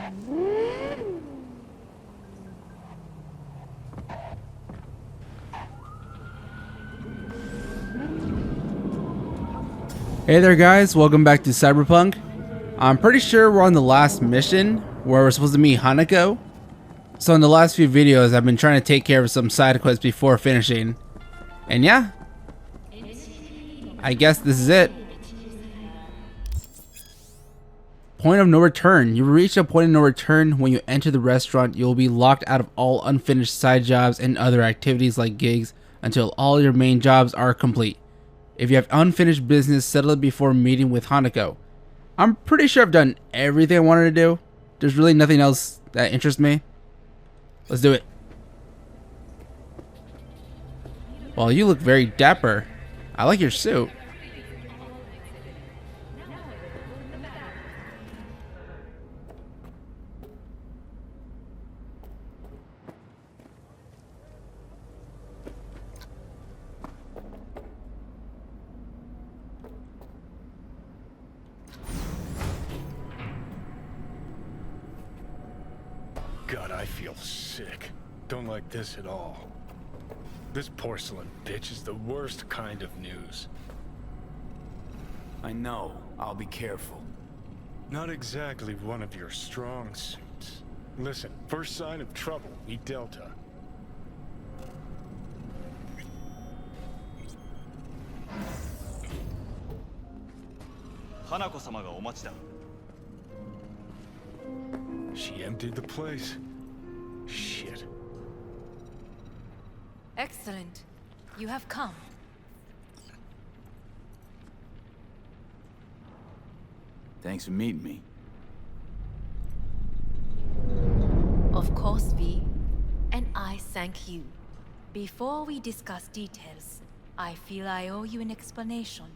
Hey there guys, welcome back to Cyberpunk. I'm pretty sure we're on the last mission where we're supposed to meet Hanako. So in the last few videos I've been trying to take care of some side quests before finishing. And yeah, I guess this is it. Point of no return. You reach a point of no return when you enter the restaurant. You will be locked out of all unfinished side jobs and other activities like gigs until all your main jobs are complete. If you have unfinished business, settle it before meeting with Hanako. I'm pretty sure I've done everything I wanted to do. There's really nothing else that interests me. Let's do it. Well, you look very dapper. I like your suit. God, I feel sick. Don't like this at all. This porcelain bitch is the worst kind of news. I know. I'll be careful. Not exactly one of your strong suits. Listen, first sign of trouble, meet Delta. Hanako-sama ga omachi da. She emptied the place. Shit. Excellent. You have come. Thanks for meeting me. Of course, V. And I thank you. Before we discuss details, I feel I owe you an explanation.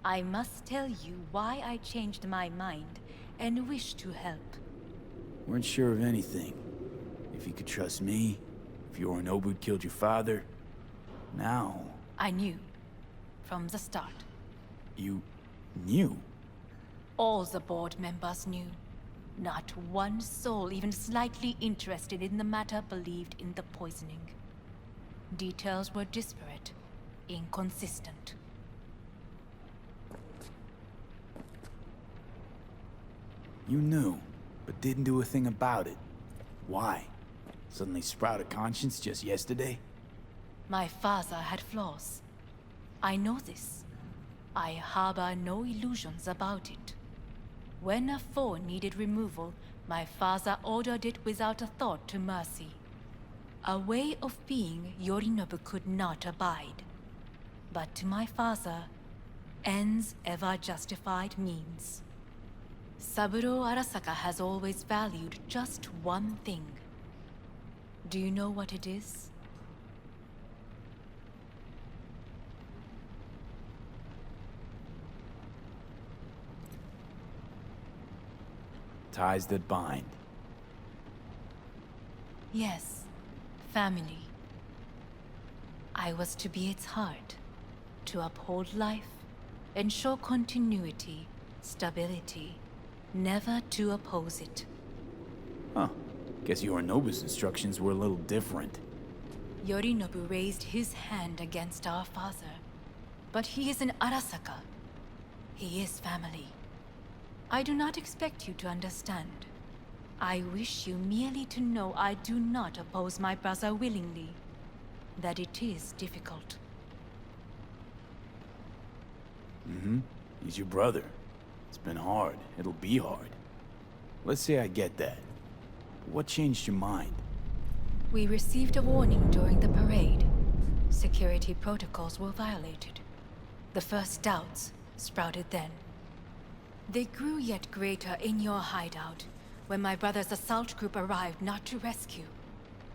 I must tell you why I changed my mind and wish to help. Weren't sure of anything. If you could trust me, if Yorinobu killed your father. Now... I knew. From the start. You... knew? All the board members knew. Not one soul even slightly interested in the matter believed in the poisoning. Details were disparate, inconsistent. You knew, but didn't do a thing about it. Why? Suddenly sprout a conscience just yesterday? My father had flaws. I know this. I harbor no illusions about it. When a foe needed removal, my father ordered it without a thought to mercy. A way of being Yorinobu could not abide. But to my father, ends ever justified means. Saburo Arasaka has always valued just one thing. Do you know what it is? Ties that bind. Yes, family. I was to be its heart, to uphold life, ensure continuity, stability, never to oppose it. Huh. Guess Yorinobu's instructions were a little different. Yorinobu raised his hand against our father, but he is an Arasaka. He is family. I do not expect you to understand. I wish you merely to know I do not oppose my brother willingly. That it is difficult. Mm-hmm. He's your brother. It's been hard. It'll be hard. Let's say I get that. What changed your mind? We received a warning during the parade. Security protocols were violated. The first doubts sprouted then. They grew yet greater in your hideout, when my brother's assault group arrived not to rescue,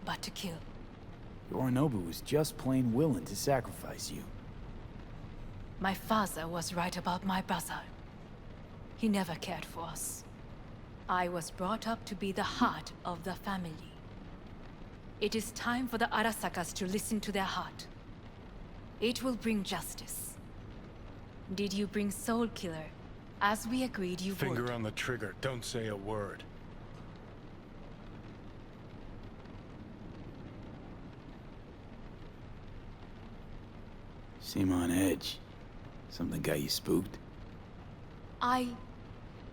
but to kill. Yorinobu was just plain willing to sacrifice you. My father was right about my brother. He never cared for us. I was brought up to be the heart of the family. It is time for the Arasakas to listen to their heart. It will bring justice. Did you bring Soul Killer, as we agreed you would? Finger on the trigger, don't say a word. Seem on edge. Something got you spooked? I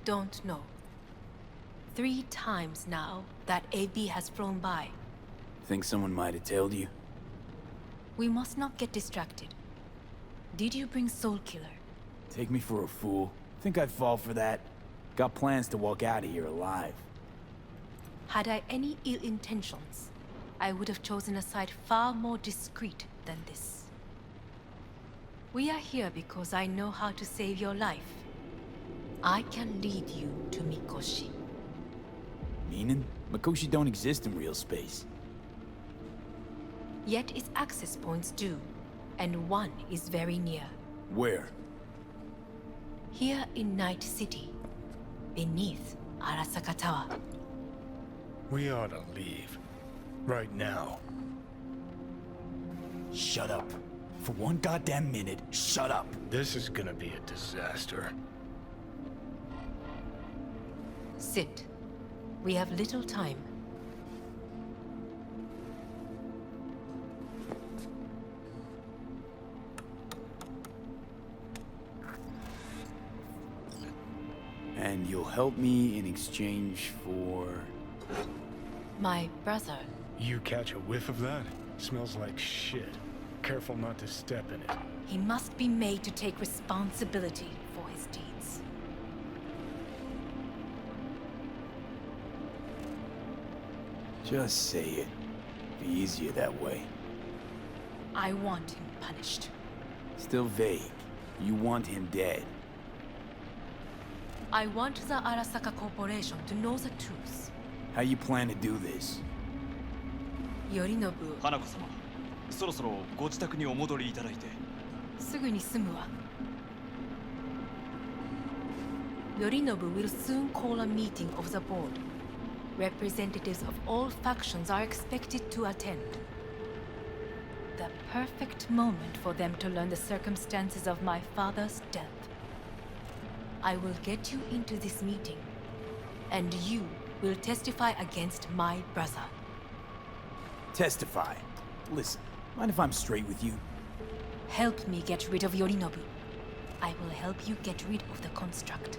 don't know. 3 times now that AB has flown by. Think someone might have tailed you? We must not get distracted. Did you bring Soul Killer? Take me for a fool. Think I'd fall for that? Got plans to walk out of here alive. Had I any ill intentions, I would have chosen a side far more discreet than this. We are here because I know how to save your life. I can lead you to Mikoshi. Meaning? Mikoshi don't exist in real space. Yet its access points do, and one is very near. Where? Here in Night City, beneath Arasaka Tower. We ought to leave. Right now. Shut up. For one goddamn minute, shut up. This is gonna be a disaster. Sit. We have little time. And you'll help me in exchange for... My brother. You catch a whiff of that? Smells like shit. Careful not to step in it. He must be made to take responsibility for his deeds. Just say it. Be easier that way. I want him punished. Still vague. You want him dead. I want the Arasaka Corporation to know the truth. How you plan to do this? Yorinobu, 花子様、そろそろご自宅にお戻りいただいて。すぐに済むわ。Yorinobu will soon call a meeting of the board. Representatives of all factions are expected to attend. The perfect moment for them to learn the circumstances of my father's death. I will get you into this meeting, and you will testify against my brother. Testify. Listen, mind if I'm straight with you? Help me get rid of Yorinobu. I will help you get rid of the construct.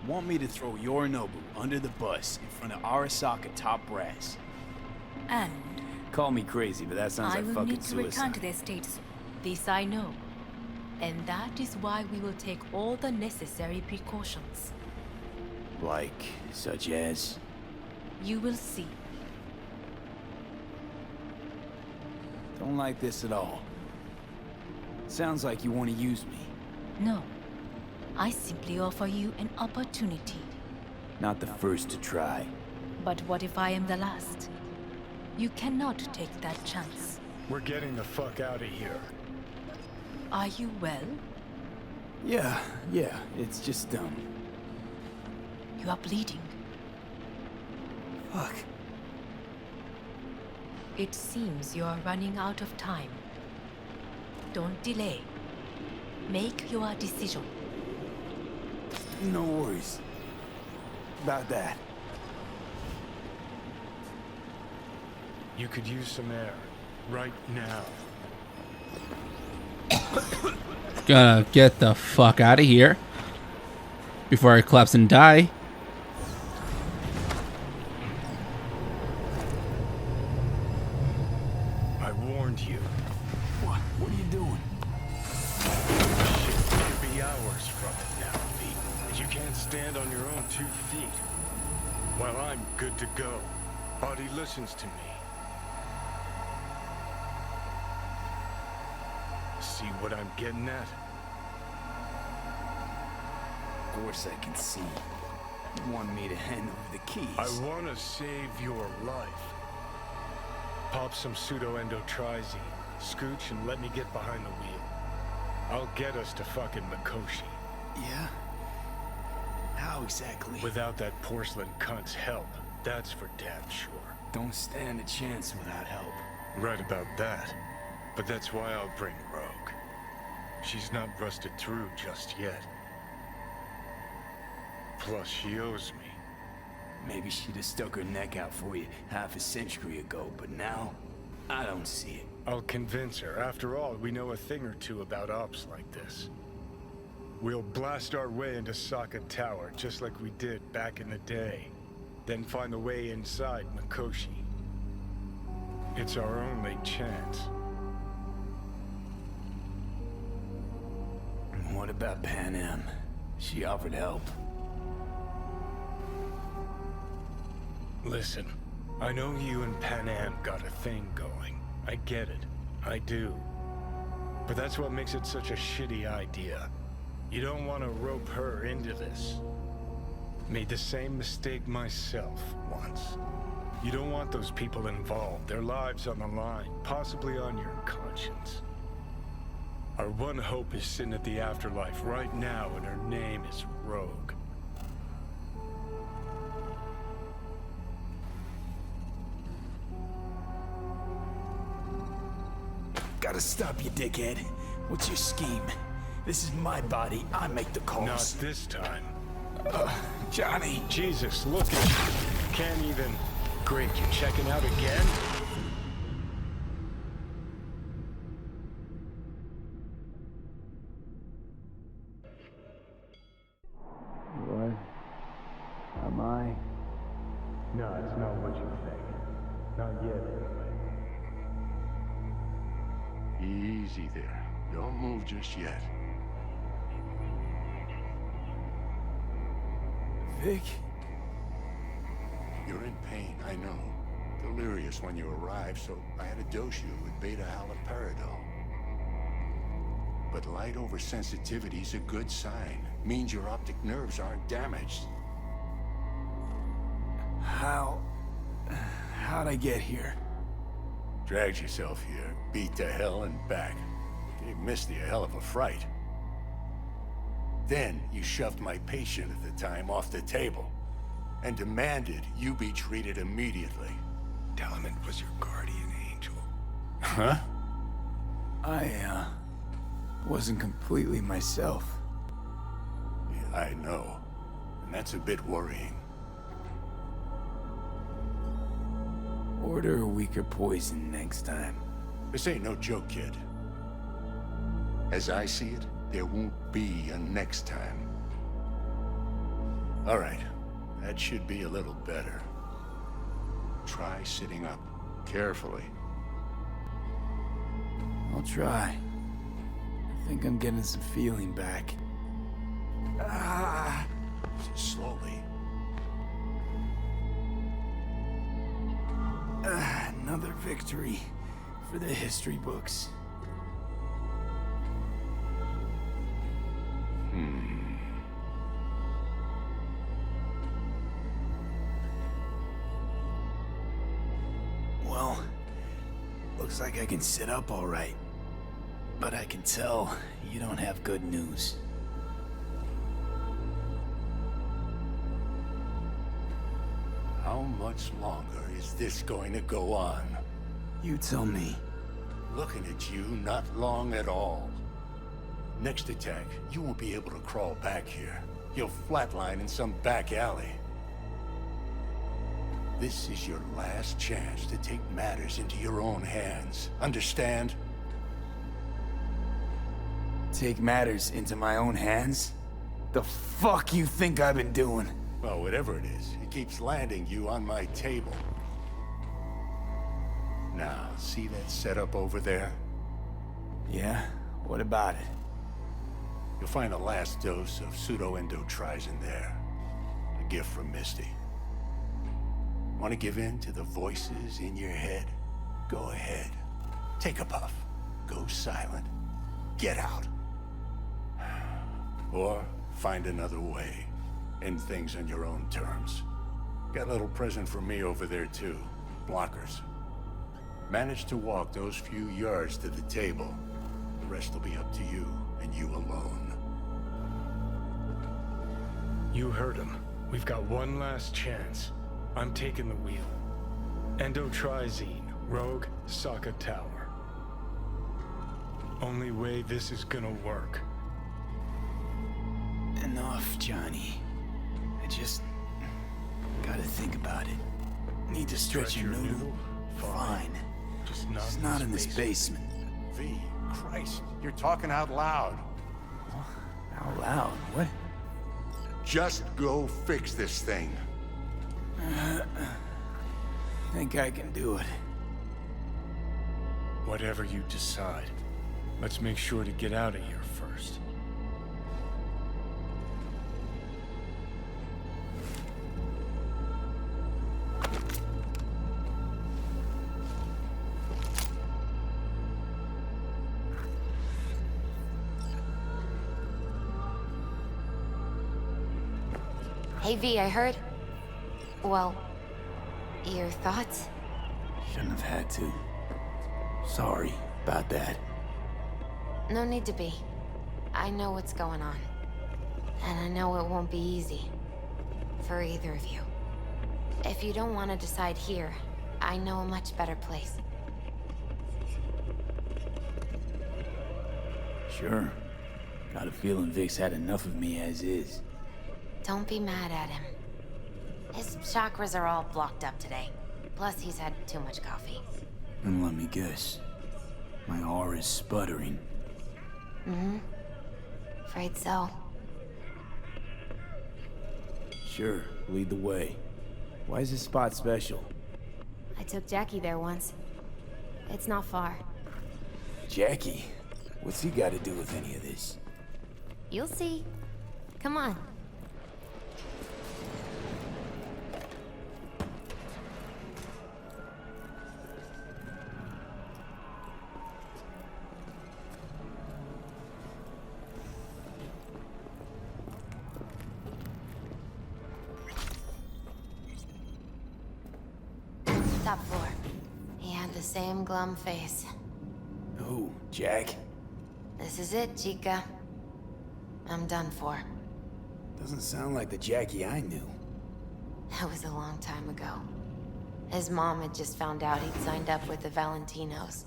Want me to throw Yorinobu under the bus in front of Arasaka top brass? And Call me crazy, but that sounds I like will fucking need to return suicide. to their states. This I know. And that is why we will take all the necessary precautions. Like, such as? You will see. Don't like this at all. Sounds like you want to use me. No. I simply offer you an opportunity. Not the first to try. But what if I am the last? You cannot take that chance. We're getting the fuck out of here. Are you well? Yeah, it's just, You are bleeding. fuck. It seems you are running out of time. Don't delay. Make your decision. No worries. About that. You could use some air. Right now. Gonna get the fuck out of here before I collapse and die. I warned you. What are you doing? Shit could be hours from it now, Pete. And you can't stand on your own 2 feet. Well, I'm good to go. Body listens to me. See what I'm getting at? Of course I can see. You want me to hand over the keys. I want to save your life. Pop some pseudo-endotrizine, scooch, and let me get behind the wheel. I'll get us to fucking Mikoshi. Yeah? How exactly? Without that porcelain cunt's help, that's for damn sure. Don't stand a chance without help. Right about that. But that's why I'll bring Rogue. She's not rusted through just yet. Plus, she owes me. Maybe she'd have stuck her neck out for you half a century ago, but now... I don't see it. I'll convince her. After all, we know a thing or two about ops like this. We'll blast our way into Sokka Tower, just like we did back in the day. Then find the way inside Mikoshi. It's our only chance. What about Pan Am? She offered help. Listen, I know you and Pan Am got a thing going. I get it. I do. But that's what makes it such a shitty idea. You don't want to rope her into this. Made the same mistake myself once. You don't want those people involved, their lives on the line, possibly on your conscience. Our one hope is sitting at the afterlife right now, and her name is Rogue. Gotta stop you, dickhead. What's your scheme? This is my body. I make the calls. Not this time. Johnny. Jesus, look at you. Can't even... Great, you checking out again? What? Am I? No, it's not what you think. Not yet, anyway. Easy there. Don't move just yet. Vic? You're in pain, I know. Delirious when you arrived, so I had to dose you with beta-haloperidol. But light oversensitivity's a good sign. Means your optic nerves aren't damaged. How'd I get here? Dragged yourself here, beat to hell and back. Gave Misty a hell of a fright. Then you shoved my patient at the time off the table and demanded you be treated immediately. Tell him it was your guardian angel. Huh? I, wasn't completely myself. Yeah, I know. And that's a bit worrying. Order a weaker poison next time. This ain't no joke, kid. As I see it, there won't be a next time. All right. That should be a little better. Try sitting up carefully. I'll try. I think I'm getting some feeling back. Slowly. Another victory for the history books. Well, looks like I can sit up all right. But I can tell you don't have good news. How much longer is this going to go on? You tell me. Looking at you, not long at all. Next attack, you won't be able to crawl back here. You'll flatline in some back alley. This is your last chance to take matters into your own hands. Understand? Take matters into my own hands? The fuck you think I've been doing? Well, whatever it is, it keeps landing you on my table. Now, see that setup over there? Yeah? What about it? You'll find the last dose of pseudo-endotrizin there. A gift from Misty. Want to give in to the voices in your head? Go ahead. Take a puff. Go silent. Get out. Or find another way. End things on your own terms. Got a little present for me over there too. Blockers. Manage to walk those few yards to the table. The rest will be up to you, and you alone. You heard him. We've got one last chance. I'm taking the wheel. Endotrizine, Rogue, Sokka Tower. Only way this is gonna work. Enough, Johnny. I just gotta think about it. Need to stretch your noodle? Fine. Just not It's not in this basement. V, Christ, you're talking out loud. Out loud? What? Just go fix this thing. Think I can do it. Whatever you decide, let's make sure to get out of here first. Hey V, I heard... Well, your thoughts? Shouldn't have had to. Sorry about that. No need to be. I know what's going on. And I know it won't be easy. For either of you. If you don't want to decide here, I know a much better place. Sure. Got a feeling Vic's had enough of me as is. Don't be mad at him. His chakras are all blocked up today. Plus, he's had too much coffee. And let me guess. My aura's sputtering. Mm-hmm. Afraid so. Sure, lead the way. Why is this spot special? I took Jackie there once. It's not far. Jackie? What's he got to do with any of this? You'll see. Come on. Top floor. He had the same glum face. Who? Jack? This is it, Chica. I'm done for. Doesn't sound like the Jackie I knew. That was a long time ago. His mom had just found out he'd signed up with the Valentinos.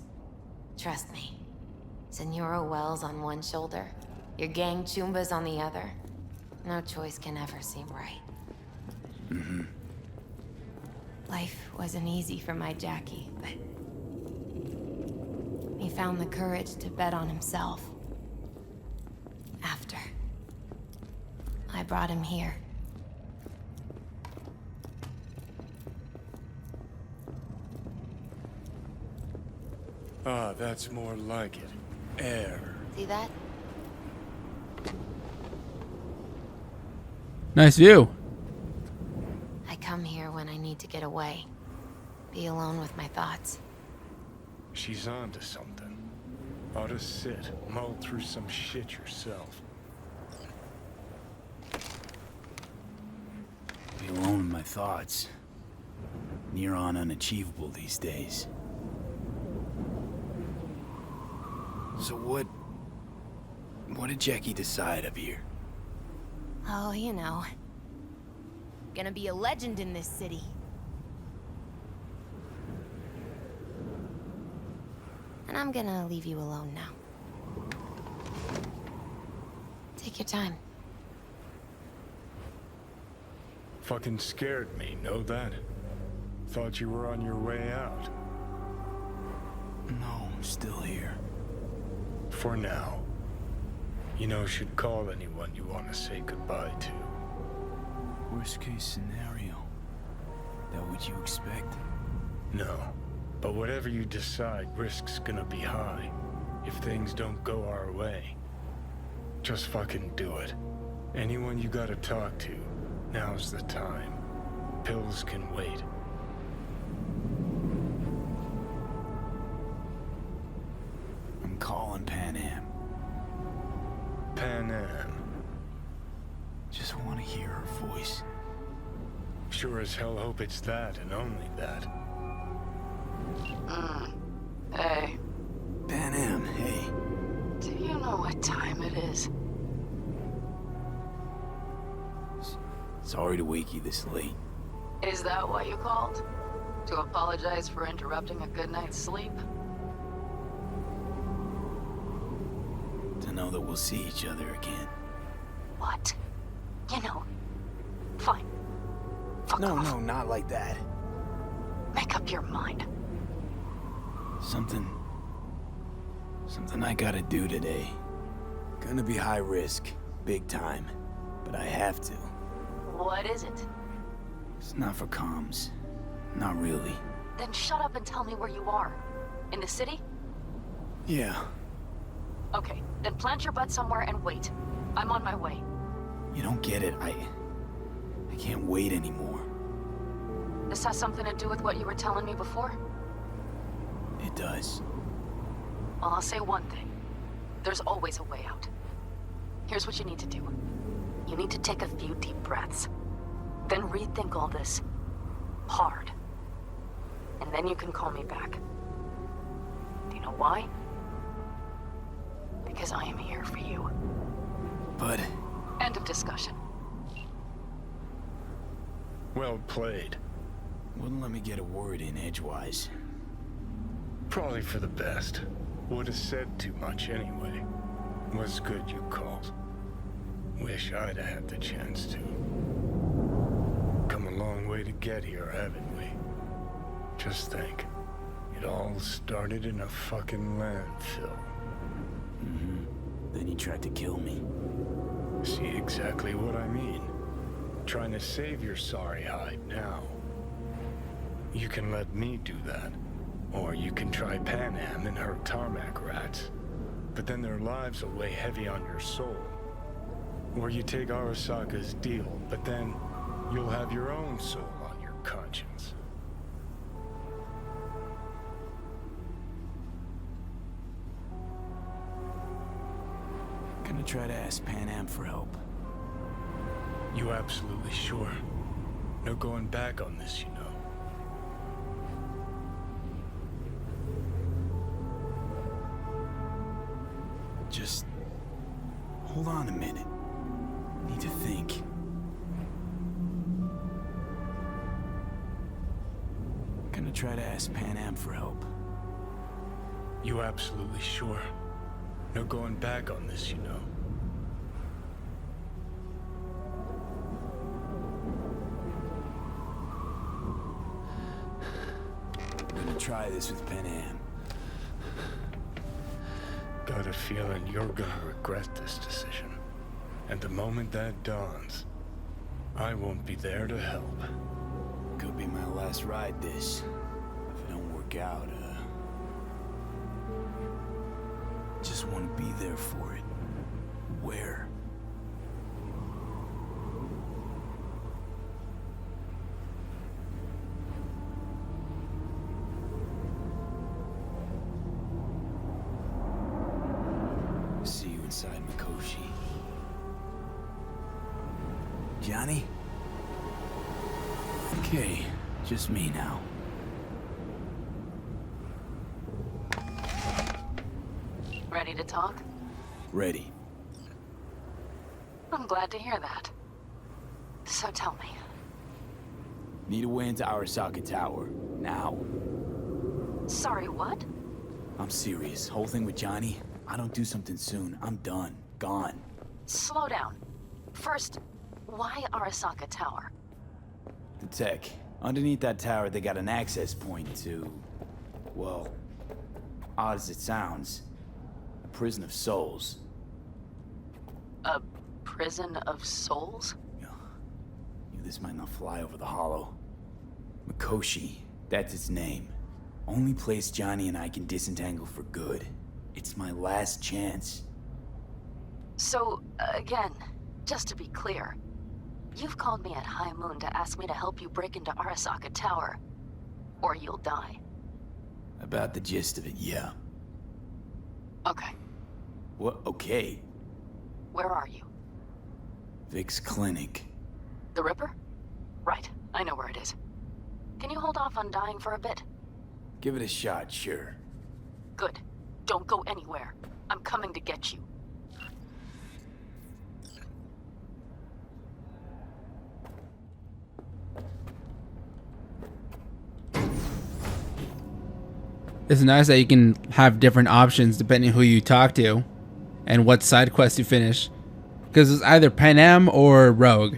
Trust me. Senora Wells on one shoulder, your gang Chumbas on the other. No choice can ever seem right. Mm-hmm. Life wasn't easy for my Jackie, but... he found the courage to bet on himself. After. I brought him here. Ah, that's more like it. Air. See that? Nice view. I come here when I need to get away. Be alone with my thoughts. She's onto something. Ought to sit, mull through some shit yourself. Be alone in my thoughts. Near on unachievable these days. So what did Jackie decide up here? Oh, you know. Gonna be a legend in this city. And I'm gonna leave you alone now. Take your time. Fucking scared me, know that? Thought you were on your way out. No, I'm still here. For now. You know, should call anyone you want to say goodbye to. Worst case scenario. That what you expect? No. But whatever you decide, risk's gonna be high. If things don't go our way. Just fucking do it. Anyone you gotta talk to, now's the time. Pills can wait. I'm calling Pan Am. Pan Am. Just want to hear her voice. Sure as hell hope it's that and only that. Hey, Pan Am, hey. do you know what time it is? Sorry to wake you this late. Is that why you called? To apologize for interrupting a good night's sleep? To know that we'll see each other again. What? You know, fine. Fuck No, off. no, not like that. Make up your mind. Something I gotta do today. Gonna be high risk, big time, but I have to. What is it? It's not for comms. Not really. Then shut up and tell me where you are. In the city? Yeah. Okay, then plant your butt somewhere and wait. I'm on my way. You don't get it. I can't wait anymore. This has something to do with what you were telling me before? It does. Well, I'll say one thing. There's always a way out. Here's what you need to do. You need to take a few deep breaths. Then rethink all this. Hard. And then you can call me back. Do you know why? Because I am here for you. But... End of discussion. Well played. wouldn't let me get a word in edgewise. Probably for the best. Would have said too much anyway. Was good you called. Wish I'd have had the chance to. Come a long way to get here, haven't we? Just think. It all started in a fucking landfill. Mm-hmm. Then he tried to kill me. See exactly what I mean. Trying to save your sorry hide now. You can let me do that. Or you can try Pan Am and her tarmac rats. But then their lives will weigh heavy on your soul. Or you take Arasaka's deal, but then you'll have your own soul on your conscience. Gonna try to ask Pan Am for help. You absolutely sure? No going back on this, you know. Just hold on a minute. Need to think. Gonna try to ask Pan Am for help. You absolutely sure? No going back on this, you know. Gonna try this with Pan Am. Got a feeling you're gonna regret this decision. And the moment that dawns, I won't be there to help. Could be my last ride this. If it don't work out, just want to be there for it. Where? See you inside Mikoshi. Johnny? Okay, just me now. Ready to talk? Ready. I'm glad to hear that. So tell me. Need a way into Arasaka Tower. Now. Sorry, what? I'm serious. Whole thing with Johnny, I don't do something soon, I'm done. Gone. Slow down. First, why Arasaka Tower? The tech. Underneath that tower, they got an access point to... well, odd as it sounds, a prison of souls. A prison of souls? Knew this might not fly over the hollow. Mikoshi, that's its name. Only place Johnny and I can disentangle for good. It's my last chance. So, again, just to be clear, you've called me at High Moon to ask me to help you break into Arasaka Tower, or you'll die. About the gist of it, yeah. Okay, What? Okay. where are you? Vic's clinic. The Ripper? Right, I know where it is. Can you hold off on dying for a bit? Give it a shot, sure. Good. Don't go anywhere. I'm coming to get you. It's nice that you can have different options depending who you talk to and what side quest you finish. Because it's either Pan Am or Rogue.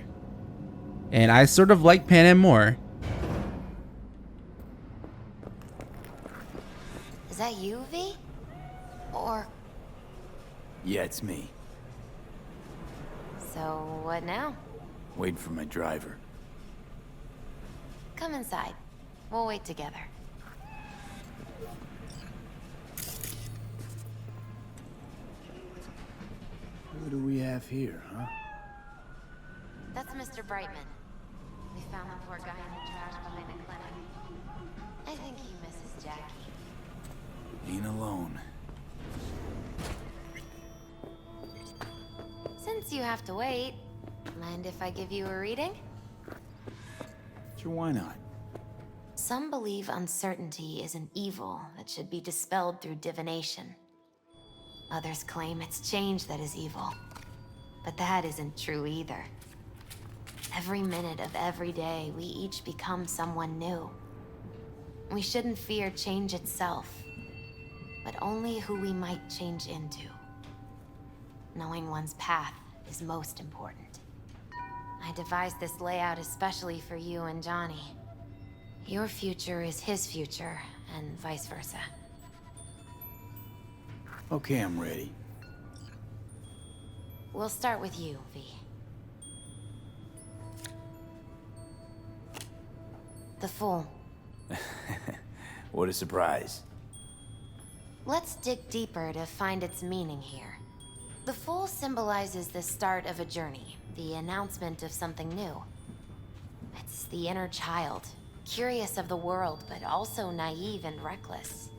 And I sort of like Pan Am more. Is Yeah, it's me. So, what now? Waiting for my driver. Come inside. We'll wait together. What do we have here, huh? That's Mr. Brightman. We found the poor guy in the trash behind the clinic. I think he misses Jackie. Ain't alone. Since you have to wait, mind if I give you a reading? Sure, why not? Some believe uncertainty is an evil that should be dispelled through divination. Others claim it's change that is evil. But that isn't true either. Every minute of every day, we each become someone new. We shouldn't fear change itself, but only who we might change into. Knowing one's path is most important. I devised this layout especially for you and Johnny. Your future is his future, and vice versa. Okay, I'm ready. We'll start with you, V. The Fool. What a surprise. Let's dig deeper to find its meaning here. The Fool symbolizes the start of a journey, the announcement of something new. It's the inner child, curious of the world, but also naive and reckless.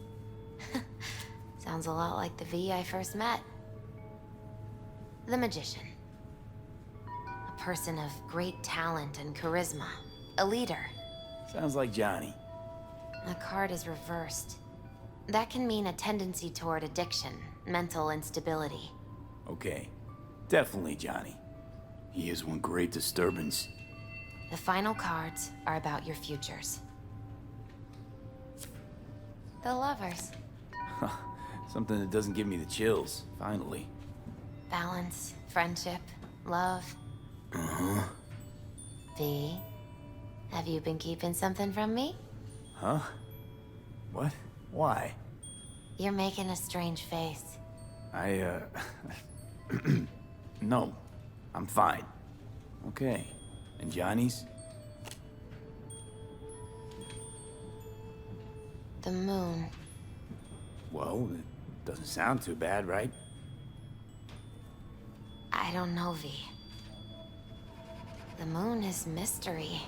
Sounds a lot like the V I first met. The Magician. A person of great talent and charisma. A leader. Sounds like Johnny. The card is reversed. That can mean a tendency toward addiction, mental instability. Okay. Definitely Johnny. He is one great disturbance. The final cards are about your futures. The Lovers. Something that doesn't give me the chills, finally. Balance, friendship, love. Uh-huh. V, have you been keeping something from me? Huh? What? Why? You're making a strange face. No. I'm fine. Okay. And Johnny's? The moon. Well, it doesn't sound too bad, right? I don't know, V. The moon is mystery.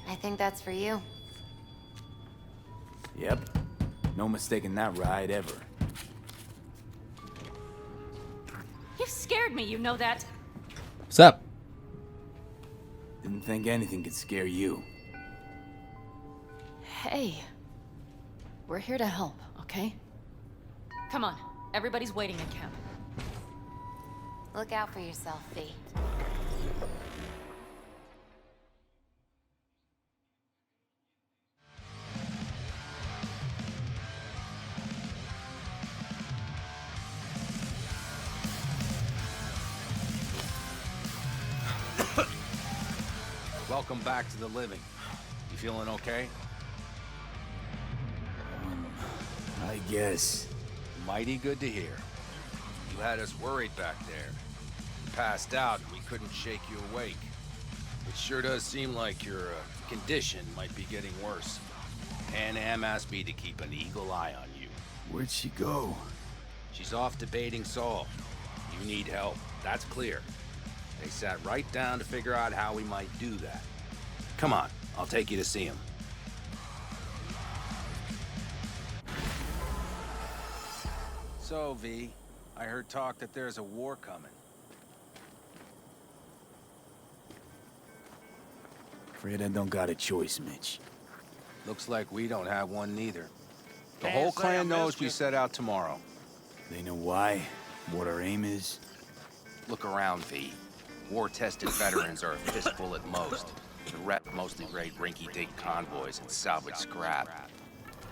I think that's for you. Yep. No mistaking that ride ever. You scared me, you know that? What's up? Didn't think anything could scare you. Hey. We're here to help, okay? Come on, everybody's waiting at camp. Look out for yourself, V. Welcome back to the living. You feeling okay? I guess. Mighty good to hear. You had us worried back there. You passed out and we couldn't shake you awake. It sure does seem like your condition might be getting worse. Pan Am asked me to keep an eagle eye on you. Where'd she go? She's off debating Saul. You need help, that's clear. They sat right down to figure out how we might do that. Come on, I'll take you to see him. So, V, I heard talk that there's a war coming. Afraid I don't got a choice, Mitch. Looks like we don't have one neither. The whole clan knows we set out tomorrow. They know why, what our aim is. Look around, V. War-tested veterans are a fistful at most. The rep mostly raid rinky-dink convoys and salvage scrap.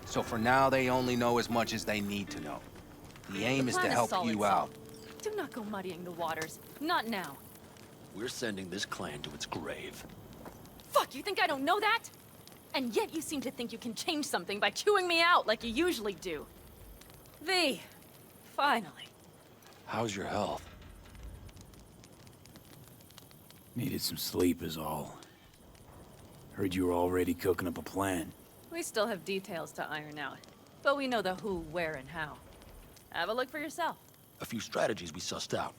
So for now, they only know as much as they need to know. The aim is to help you out. Do not go muddying the waters. Not now. We're sending this clan to its grave. Fuck, you think I don't know that? And yet you seem to think you can change something by chewing me out like you usually do. V, finally. How's your health? Needed some sleep is all. Heard you were already cooking up a plan. We still have details to iron out, but we know the who, where, and how. Have a look for yourself. A few strategies we sussed out,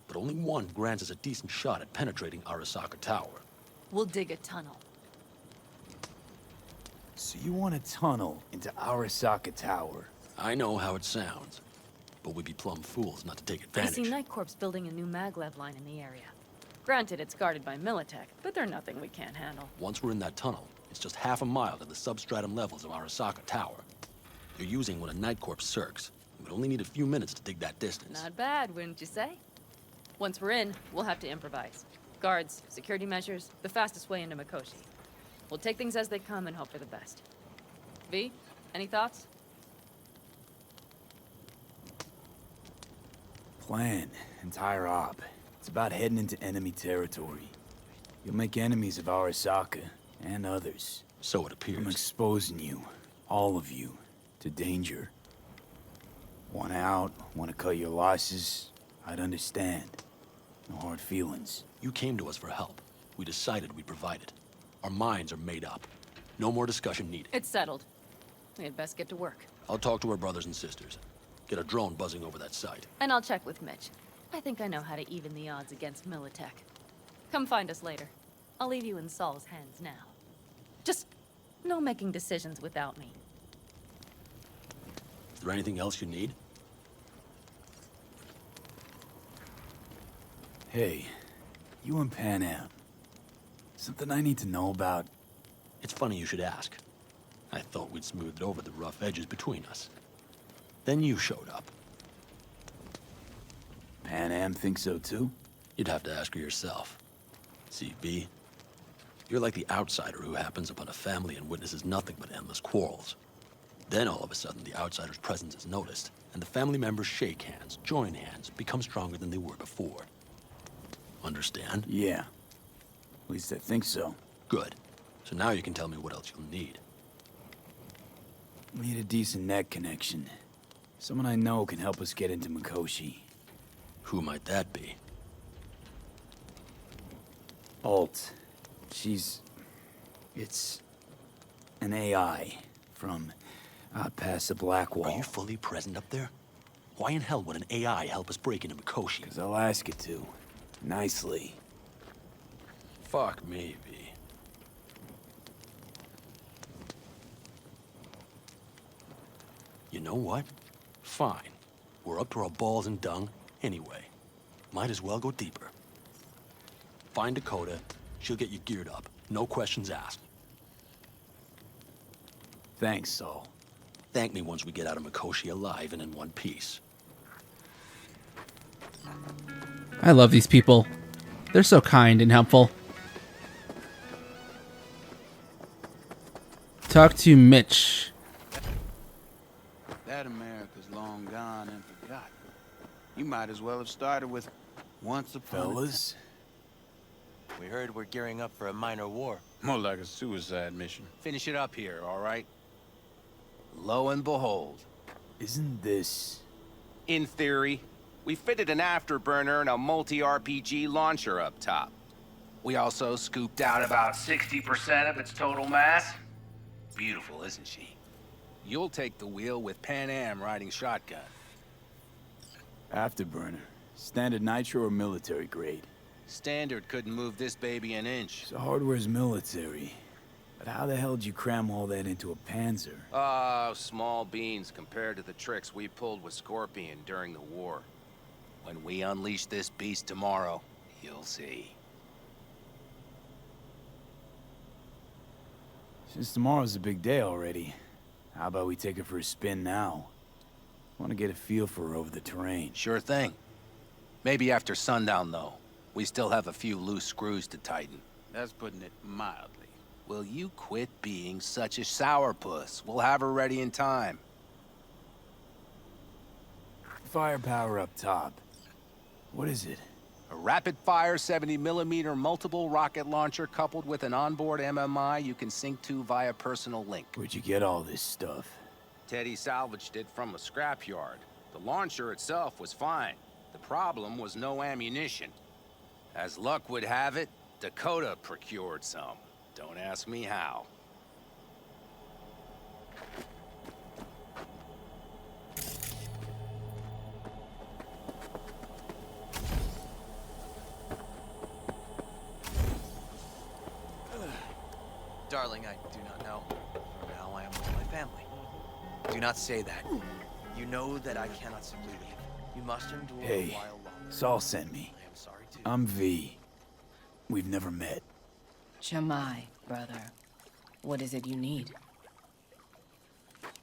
but only one grants us a decent shot at penetrating Arasaka Tower. We'll dig a tunnel. So you want a tunnel into Arasaka Tower? I know how it sounds, but we'd be plumb fools not to take You advantage. see, Night Corp's building a new maglev line in the area. Granted, it's guarded by Militech, but they're nothing we can't handle. Once we're in that tunnel, it's just half a mile to the substratum levels of Arasaka Tower. You're using one of Night Corp's circs. You would only need a few minutes to dig that distance. Not bad, wouldn't you say? Once we're in, we'll have to improvise. Guards, security measures, the fastest way into Mikoshi. We'll take things as they come and hope for the best. V, any thoughts? Plan, entire op. It's about heading into enemy territory. You'll make enemies of Arasaka, and others. So it appears. I'm exposing you, all of you, to danger. Want out, want to cut your losses, I'd understand. No hard feelings. You came to us for help. We decided we'd provide it. Our minds are made up. No more discussion needed. It's settled. We had best get to work. I'll talk to our brothers and sisters. Get a drone buzzing over that site. And I'll check with Mitch. I think I know how to even the odds against Militech. Come find us later. I'll leave you in Saul's hands now. Just no making decisions without me. Is there anything else you need? Hey, you and Pan Am. Something I need to know about? It's funny you should ask. I thought we'd smoothed over the rough edges between us. Then you showed up. Pan Am thinks so too? You'd have to ask her yourself. See, V, you're like the outsider who happens upon a family and witnesses nothing but endless quarrels. Then all of a sudden the outsider's presence is noticed, and the family members shake hands, join hands, become stronger than they were before. Understand? Yeah. At least I think so. Good. So now you can tell me what else you'll need. Need a decent net connection. Someone I know can help us get into Mikoshi. Who might that be? Alt. It's an AI from out past the Black Wall. Are you fully present up there? Why in hell would an AI help us break into Mikoshi? Because I'll ask it to. Nicely. Fuck me, V. You know what? Fine. We're up to our balls in dung anyway. Might as well go deeper. Find Dakota. She'll get you geared up. No questions asked. Thanks, Saul. Thank me once we get out of Mikoshi alive and in one piece. I love these people. They're so kind and helpful. Talk to Mitch. That America's long gone and forgotten. You might as well have started with once upon Fellas? We heard we're gearing up for a minor war. More like a suicide mission. Finish it up here, all right? Lo and behold. Isn't this... In theory, we fitted an afterburner and a multi-RPG launcher up top. We also scooped out about 60% of its total mass. Beautiful, isn't she? You'll take the wheel with Pan Am riding shotgun. Afterburner. Standard nitro or military grade? Standard couldn't move this baby an inch. So hardware's military. But how the hell did you cram all that into a Panzer? Small beans compared to the tricks we pulled with Scorpion during the war. When we unleash this beast tomorrow, you'll see. Since tomorrow's a big day already, how about we take it for a spin now? Want to get a feel for her over the terrain. Sure thing. Maybe after sundown, though. We still have a few loose screws to tighten. That's putting it mildly. Will you quit being such a sourpuss? We'll have her ready in time. Firepower up top. What is it? A rapid-fire 70mm multiple rocket launcher coupled with an onboard MMI you can sync to via personal link. Where'd you get all this stuff? Teddy salvaged it from a scrapyard. The launcher itself was fine. The problem was no ammunition. As luck would have it, Dakota procured some. Don't ask me how. Darling, I do not know. For now, I am with my family. Do not say that. You know that I cannot simply leave. You must endure Hey, a while longer. Saul sent me. I am sorry too. I'm V. We've never met. Chamai, brother. What is it you need?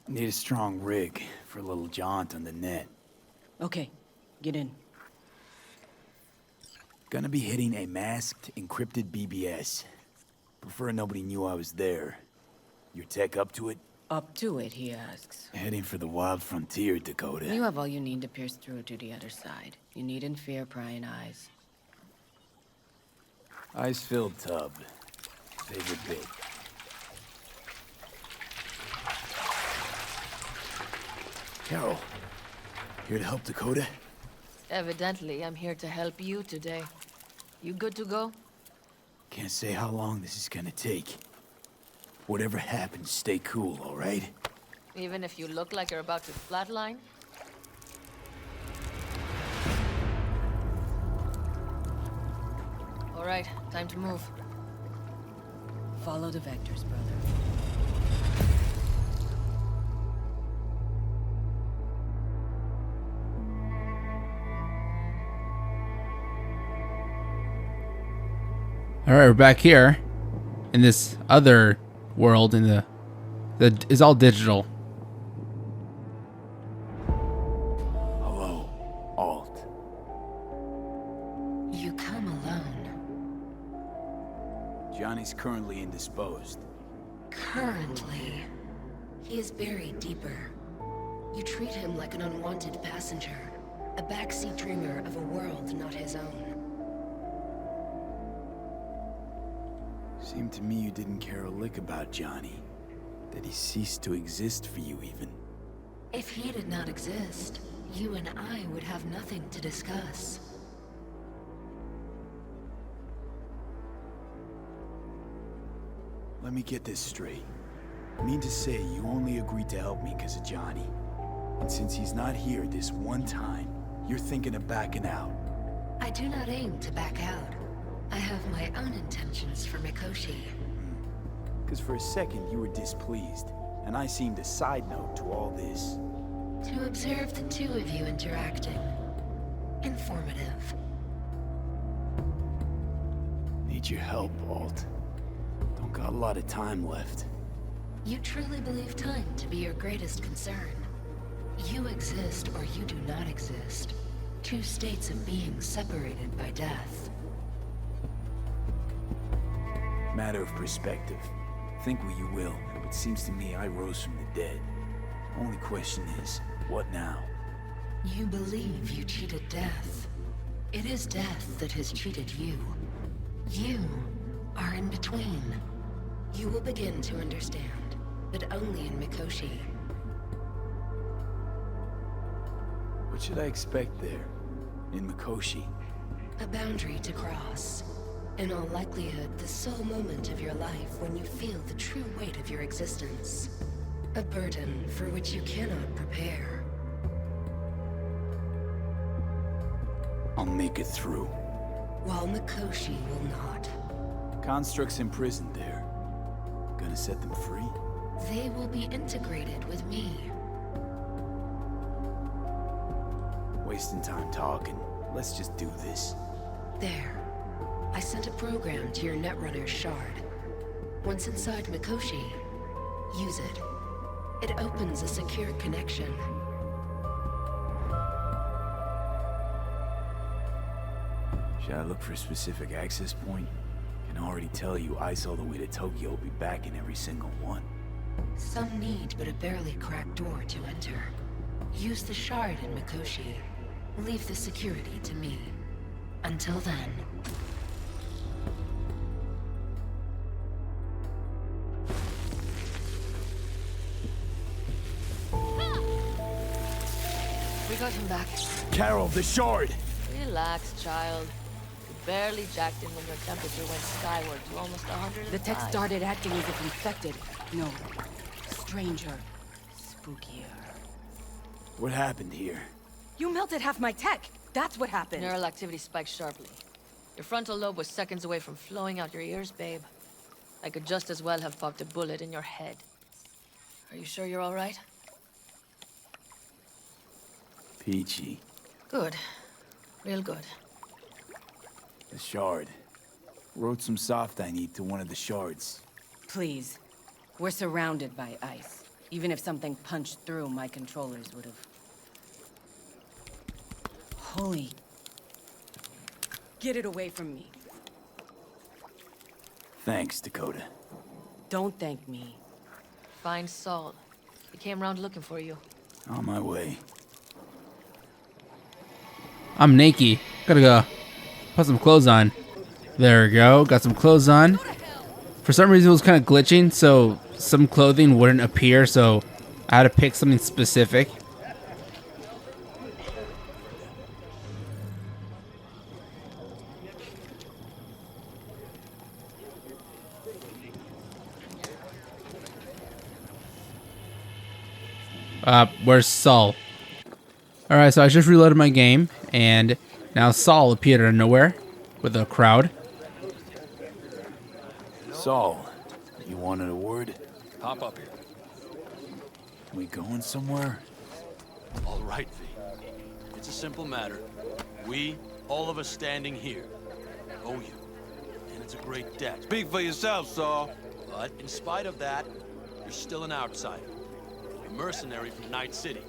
Need a strong rig for a little jaunt on the net. Okay, get in. Gonna be hitting a masked, encrypted BBS. Prefer nobody knew I was there. Your tech up to it? Up to it, he asks. Heading for the wild frontier, Dakota. You have all you need to pierce through to the other side. You needn't fear prying eyes. Ice-filled tub. Favorite bit. Carol, here to help Dakota? Evidently, I'm here to help you today. You good to go? Can't say how long this is gonna take. Whatever happens, stay cool, all right? Even if you look like you're about to flatline? All right, time to move. Follow the vectors, brother. All right, we're back here in this other world in the that is all digital. Hello, Alt. You come alone. Johnny's currently indisposed. Currently. He is buried deeper. You treat him like an unwanted passenger, a backseat dreamer of a world not his own. Seemed to me you didn't care a lick about Johnny. That he ceased to exist for you, even. If he did not exist, you and I would have nothing to discuss. Let me get this straight. Mean to say you only agreed to help me because of Johnny. And since he's not here this one time, you're thinking of backing out. I do not aim to back out. I have my own intentions for Mikoshi. Because for a second you were displeased, and I seemed a side note to all this. To observe the two of you interacting. Informative. Need your help, Alt. Don't got a lot of time left. You truly believe time to be your greatest concern. You exist or you do not exist. Two states of being separated by death. Matter of perspective. Think what you will, but seems to me I rose from the dead. Only question is, what now? You believe you cheated death. It is death that has cheated you. You are in between. You will begin to understand, but only in Mikoshi. What should I expect there? In Mikoshi? A boundary to cross. In all likelihood, the sole moment of your life when you feel the true weight of your existence. A burden for which you cannot prepare. I'll make it through. While Mikoshi will not. Constructs imprisoned there. Gonna set them free? They will be integrated with me. Wasting time talking. Let's just do this. There. I sent a program to your Netrunner's shard. Once inside Mikoshi, use it. It opens a secure connection. Should I look for a specific access point? Can already tell you ice all the way to Tokyo will be back in every single one. Some need but a barely cracked door to enter. Use the shard in Mikoshi. Leave the security to me. Until then. We got him back. Carol, the shard! Relax, child. You barely jacked in when your temperature went skyward to almost 100. The tech started acting as if infected. No. Stranger. Spookier. What happened here? You melted half my tech! That's what happened! Neural activity spiked sharply. Your frontal lobe was seconds away from flowing out your ears, babe. I could just as well have popped a bullet in your head. Are you sure you're all right? Peachy. Good. Real good. The shard. Wrote some soft I need to one of the shards. Please. We're surrounded by ice. Even if something punched through, my controllers would have... Holy... Get it away from me. Thanks, Dakota. Don't thank me. Find Saul. He came round looking for you. On my way. I'm naked. Gotta go put some clothes on. There we go. Got some clothes on. For some reason, it was kind of glitching, so some clothing wouldn't appear, so I had to pick something specific. Where's Saul? Alright, so I just reloaded my game, and now Saul appeared out of nowhere with a crowd. Saul, you wanted a word? Hop up here. We going somewhere? All right, V. It's a simple matter. We, all of us standing here, owe you. And it's a great debt. Speak for yourself, Saul. But in spite of that, you're still an outsider. A mercenary from Night City.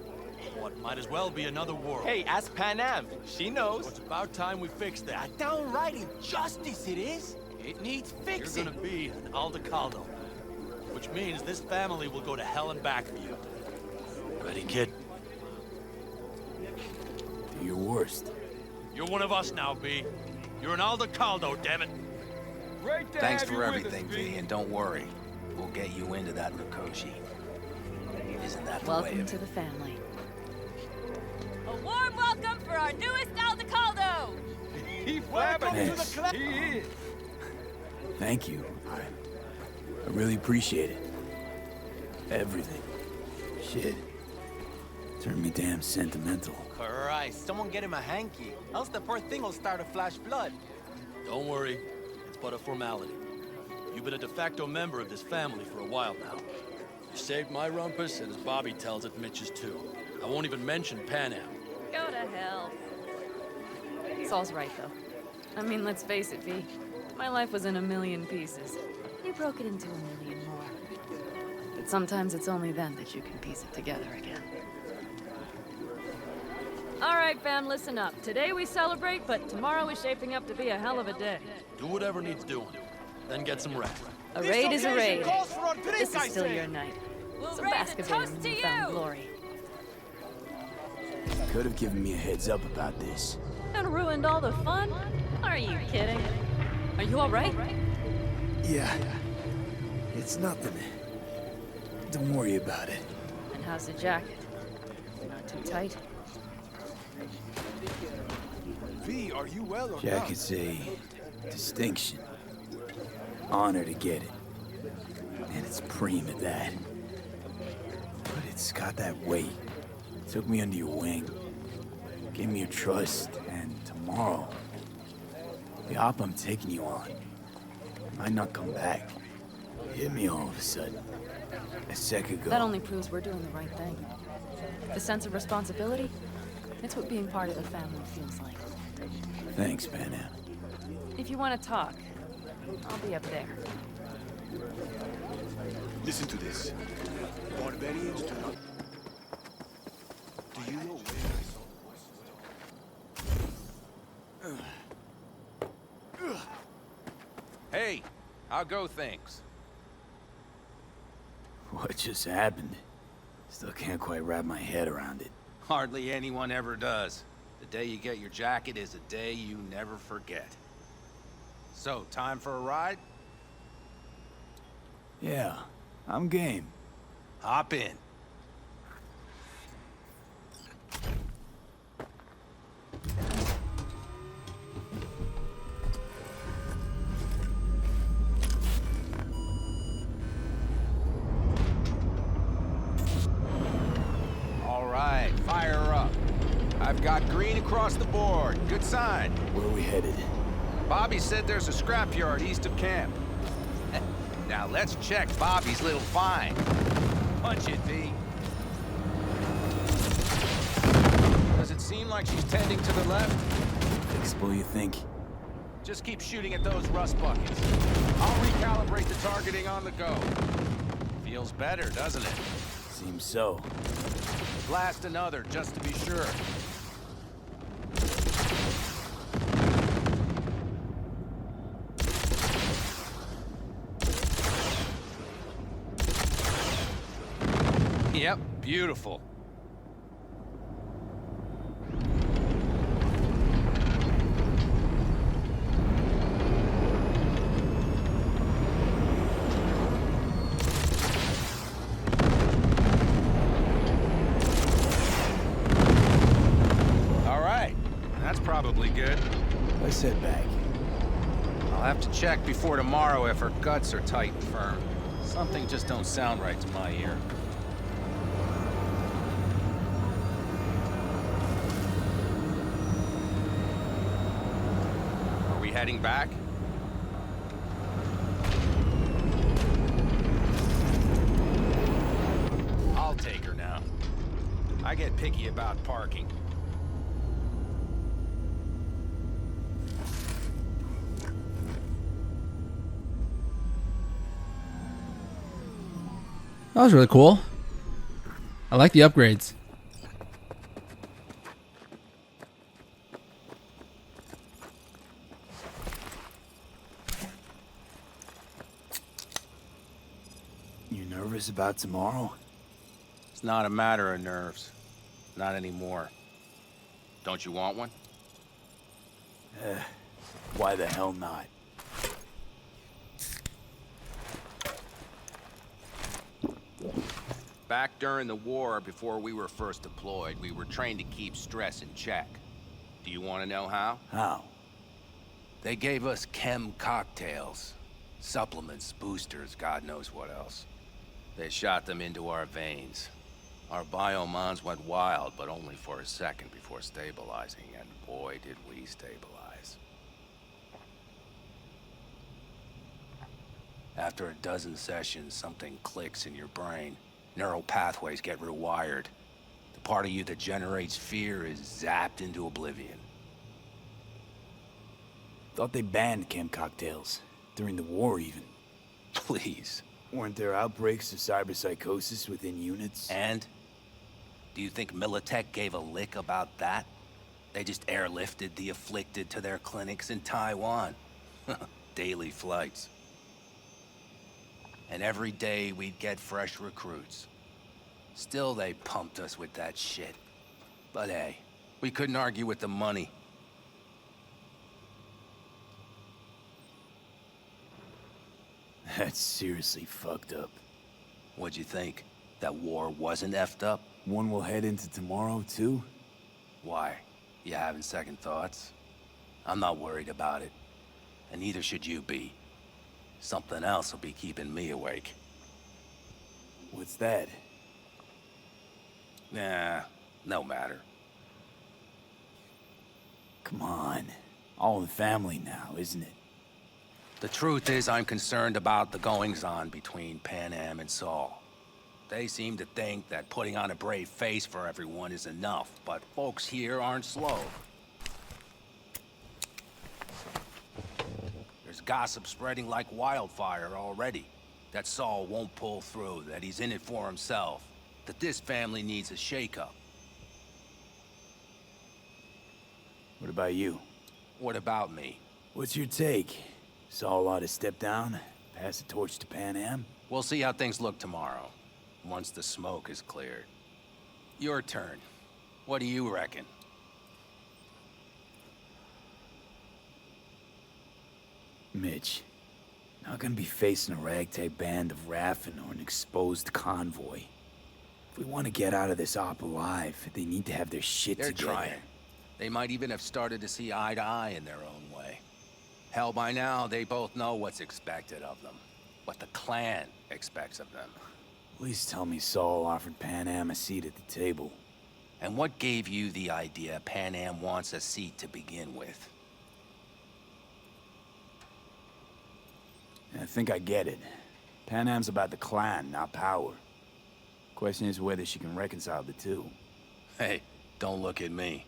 What might as well be another world. Hey, ask Pan Am. She knows. So it's about time we fix that. Downright injustice it is. It needs fixing. You're gonna be an Aldecaldo. Which means this family will go to hell and back for you. Ready, kid? Do your worst. You're one of us now, B. You're an Aldecaldo, damn it. Thanks for everything, V, and don't worry. We'll get you into that Mikoshi. Isn't that the way Welcome of to the family. A warm welcome for our newest Aldecaldo! Welcome to the club. He is. Thank you. I really appreciate it. Everything. Shit. Turned me damn sentimental. Christ, someone get him a hanky. Else the poor thing will start to flash blood. Don't worry. It's but a formality. You've been a de facto member of this family for a while now. You saved my rumpus, and as Bobby tells it, Mitch's too. I won't even mention Pan Am. Go to hell. Saul's right, though. I mean, let's face it, V. My life was in a million pieces. You broke it into a million more. But sometimes it's only then that you can piece it together again. All right, fam, listen up. Today we celebrate, but tomorrow is shaping up to be a hell of a day. Do whatever needs doing. Then get some rest. A raid is a raid. This is I still say. your night. We'll So raise bask a a bit in toast to newfound you! glory. Could have given me a heads up about this. And ruined all the fun? Are you kidding? Are you all right? Yeah. It's nothing. Don't worry about it. And how's the jacket? Not too tight? V, are you well or Jacket's a distinction. Honor to get it. And it's preem at that. But it's got that weight. Took me under your wing. Gave me your trust. And tomorrow, the op I'm taking you on might not come back. Hit me all of a sudden. A sec ago. That only proves we're doing the right thing. The sense of responsibility, it's what being part of the family feels like. Thanks, Pan Am. If you want to talk, I'll be up there. Listen to this. Barbarians do not... Do you know where I saw Hey, how go things? What just happened? Still can't quite wrap my head around it. Hardly anyone ever does. The day you get your jacket is a day you never forget. So, time for a ride? Yeah, I'm game. Hop in. All right, fire up. I've got green across the board. Good sign. Where are we headed? Bobby said there's a scrapyard east of camp. Now let's check Bobby's little find. Punch it, V. Does it seem like she's tending to the left? Fixable, you think? Just keep shooting at those rust buckets. I'll recalibrate the targeting on the go. Feels better, doesn't it? Seems so. Blast another, just to be sure. Yep, beautiful. All right, that's probably good. Let's head back. I'll have to check before tomorrow if her guts are tight and firm. Something just don't sound right to my ear. Are we heading back? I'll take her now. I get picky about parking. That was really cool. I like the upgrades. You nervous about tomorrow? It's not a matter of nerves. Not anymore. Don't you want one? Why the hell not? Back during the war, before we were first deployed, we were trained to keep stress in check. Do you want to know how? How? They gave us chem cocktails. Supplements, boosters, God knows what else. They shot them into our veins. Our biomons went wild, but only for a second before stabilizing, and boy did we stabilize. After a dozen sessions, something clicks in your brain. Neural pathways get rewired. The part of you that generates fear is zapped into oblivion. Thought they banned chem cocktails. During the war, even. Please. Weren't there outbreaks of cyberpsychosis within units? And? Do you think Militech gave a lick about that? They just airlifted the afflicted to their clinics in Taiwan. Daily flights. And every day we'd get fresh recruits. Still they pumped us with that shit. But hey, we couldn't argue with the money. That's seriously fucked up. What'd you think? That war wasn't effed up? One will head into tomorrow, too? Why? You having second thoughts? I'm not worried about it. And neither should you be. Something else will be keeping me awake. What's that? Nah, no matter. Come on. All in the family now, isn't it? The truth is I'm concerned about the goings-on between Pan Am and Saul. They seem to think that putting on a brave face for everyone is enough, but folks here aren't slow. There's gossip spreading like wildfire already. That Saul won't pull through, that he's in it for himself, that this family needs a shake-up. What about you? What about me? What's your take? Saul ought to step down, pass the torch to Pan Am? We'll see how things look tomorrow, once the smoke is cleared. Your turn. What do you reckon? Mitch, not gonna be facing a ragtag band of Raffen or an exposed convoy. If we want to get out of this op alive, they need to have their shit They're together. trying. They might even have started to see eye to eye in their own way. Hell, by now, they both know what's expected of them. What the clan expects of them. Please tell me Saul offered Pan Am a seat at the table. And what gave you the idea Pan Am wants a seat to begin with? I think I get it. Pan Am's about the clan, not power. Question is whether she can reconcile the two. Hey, don't look at me.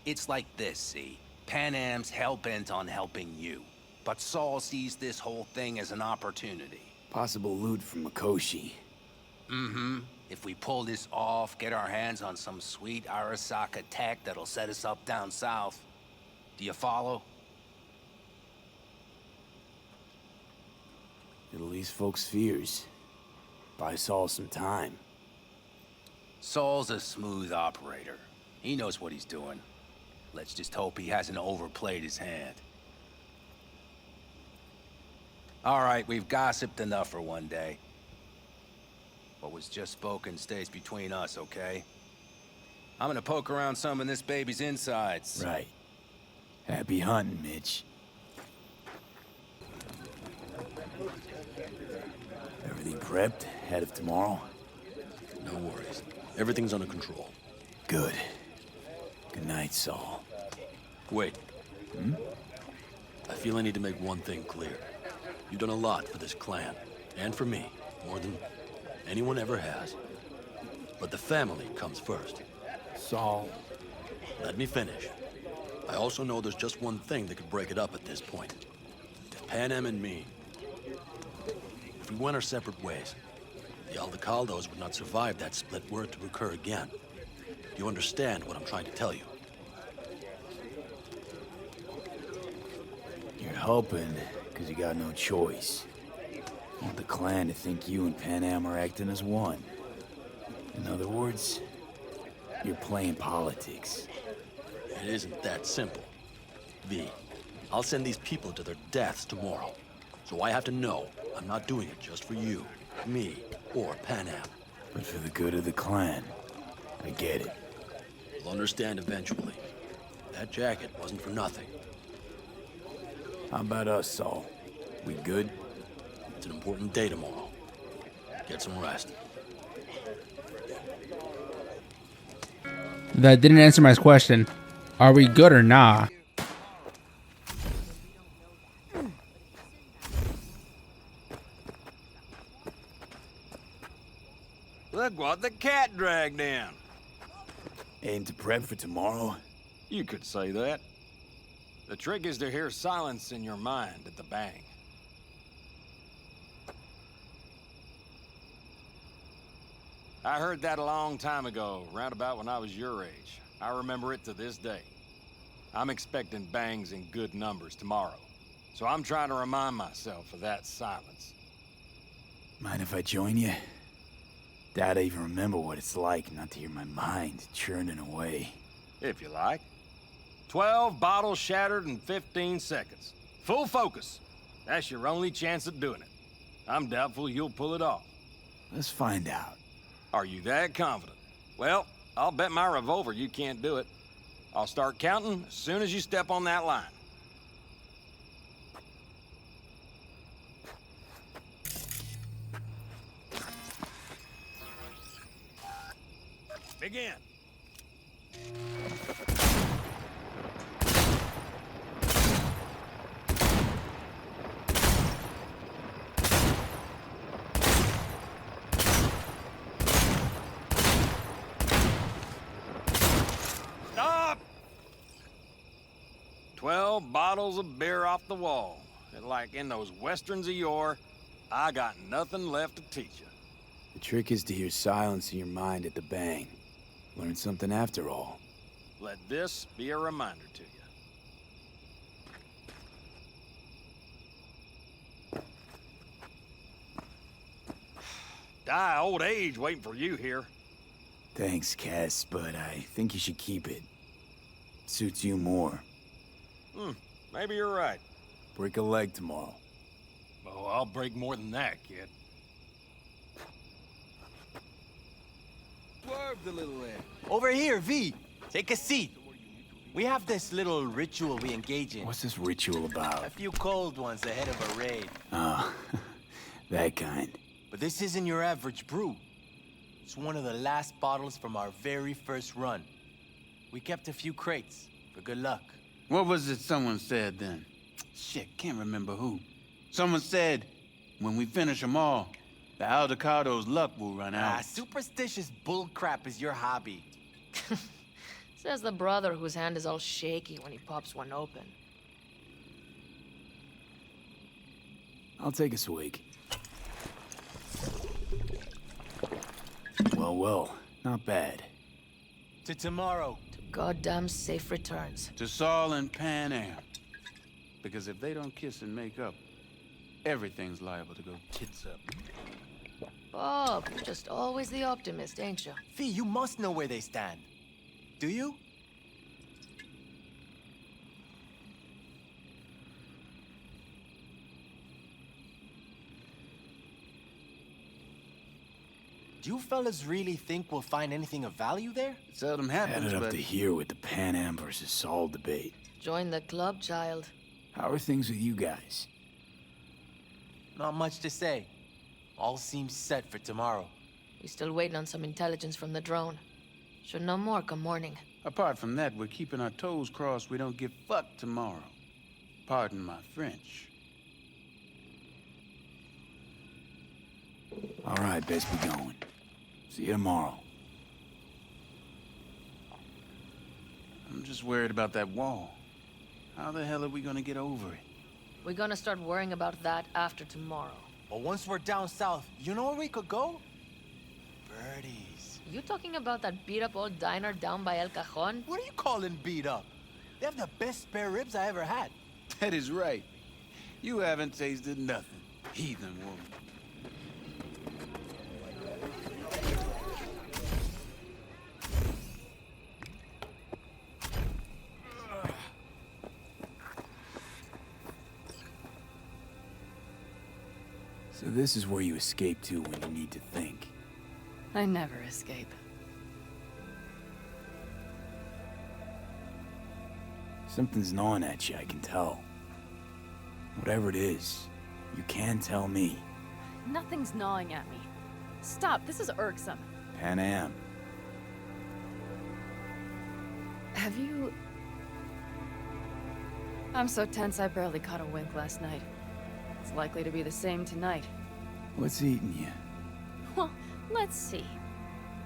It's like this, see? Pan Am's hell-bent on helping you. But Saul sees this whole thing as an opportunity. Possible loot from Mikoshi. Mm-hmm. If we pull this off, get our hands on some sweet Arasaka tech that'll set us up down south. Do you follow? It'll ease folks' fears. Buy Saul some time. Saul's a smooth operator. He knows what he's doing. Let's just hope he hasn't overplayed his hand. All right, we've gossiped enough for one day. What was just spoken stays between us, okay? I'm gonna poke around some of this baby's insides. Right. Happy hunting, Mitch. Everything prepped? Ahead of tomorrow? No worries. Everything's under control. Good. Good night, Saul. Wait. I feel I need to make one thing clear. You've done a lot for this clan, and for me, more than anyone ever has. But the family comes first. Saul. Let me finish. I also know there's just one thing that could break it up at this point. If Pan Am and me, if we went our separate ways, the Aldecaldos would not survive that split were it to occur again. Do you understand what I'm trying to tell you? You're helping, because you got no choice. You want the clan to think you and Pan Am are acting as one. In other words, you're playing politics. It isn't that simple. V, I'll send these people to their deaths tomorrow. So I have to know I'm not doing it just for you, me, or Pan Am. But for the good of the clan. I get it. You'll understand eventually. That jacket wasn't for nothing. How about us, Saul? We good? It's an important day tomorrow. Get some rest. That didn't answer my question. Are we good or nah? Look what the cat dragged in. Aim to prep for tomorrow? You could say that. The trick is to hear silence in your mind at the bang. I heard that a long time ago, round about when I was your age. I remember it to this day. I'm expecting bangs in good numbers tomorrow, so I'm trying to remind myself of that silence. Mind if I join you? Doubt I even remember what it's like not to hear my mind churning away. If you like. 12 bottles shattered in 15 seconds. Full focus. That's your only chance at doing it. I'm doubtful you'll pull it off. Let's find out. Are you that confident? Well, I'll bet my revolver you can't do it. I'll start counting as soon as you step on that line. Begin. Stop! 12 bottles of beer off the wall. And like in those westerns of yore, I got nothing left to teach you. The trick is to hear silence in your mind at the bang. Learn something after all. Let this be a reminder to you. Die old age waiting for you here. Thanks, Cass, but I think you should keep it. Suits you more. Maybe you're right. Break a leg tomorrow. Oh, I'll break more than that, kid. Swerve the little red. Over here, V. Take a seat. We have this little ritual we engage in. What's this ritual about? A few cold ones ahead of a raid. Ah, that kind. But this isn't your average brew. It's one of the last bottles from our very first run. We kept a few crates for good luck. What was it someone said then? Shit, can't remember who. Someone said, when we finish them all, the Aldecado's luck will run out. Superstitious bullcrap is your hobby. Says the brother whose hand is all shaky when he pops one open. I'll take a swig. Well, not bad. To tomorrow. To goddamn safe returns. To Saul and Pan Am. Because if they don't kiss and make up, everything's liable to go tits up. Bob, you're just always the optimist, ain't you? Fee, you must know where they stand. Do you? Do you fellas really think we'll find anything of value there? It seldom happens, Added up but... to here with the Pan Am versus Saul debate. Join the club, child. How are things with you guys? Not much to say. All seems set for tomorrow. We still waiting on some intelligence from the drone. Should know more come morning. Apart from that, we're keeping our toes crossed we don't get fucked tomorrow. Pardon my French. All right, best be going. See you tomorrow. I'm just worried about that wall. How the hell are we gonna get over it? We're gonna start worrying about that after tomorrow. But once we're down south, you know where we could go? Birdies. You talking about that beat-up old diner down by El Cajon? What are you calling beat up? They have the best spare ribs I ever had. That is right. You haven't tasted nothing, heathen woman. So this is where you escape to when you need to think. I never escape. Something's gnawing at you, I can tell. Whatever it is, you can tell me. Nothing's gnawing at me. Stop, this is irksome. Pan Am. Have you... I'm so tense I barely caught a wink last night. It's likely to be the same tonight. What's eating you? Well, let's see.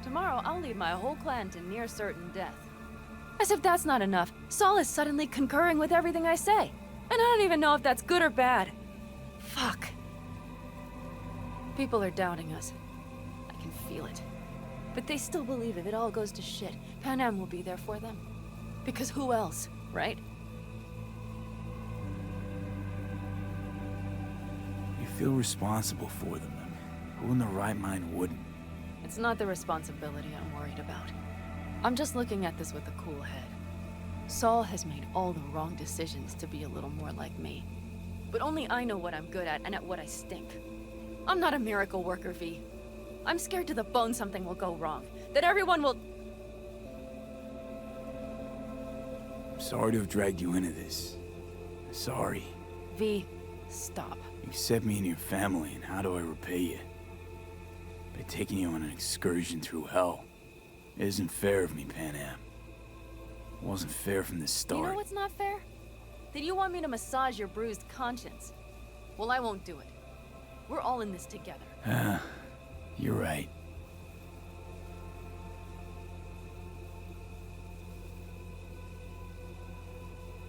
Tomorrow I'll lead my whole clan to near certain death. As if that's not enough, Saul is suddenly concurring with everything I say. And I don't even know if that's good or bad. Fuck. People are doubting us. I can feel it. But they still believe if it all goes to shit, Pan Am will be there for them. Because who else, right? You feel responsible for them. Who in the right mind wouldn't? It's not the responsibility I'm worried about. I'm just looking at this with a cool head. Saul has made all the wrong decisions to be a little more like me. But only I know what I'm good at and at what I stink. I'm not a miracle worker, V. I'm scared to the bone something will go wrong. That everyone will... I'm sorry to have dragged you into this. Sorry. V, stop. You set me in your family, and how do I repay you? By taking you on an excursion through hell. It isn't fair of me, Pan Am. It wasn't fair from the start. You know what's not fair? That you want me to massage your bruised conscience. Well, I won't do it. We're all in this together. You're right.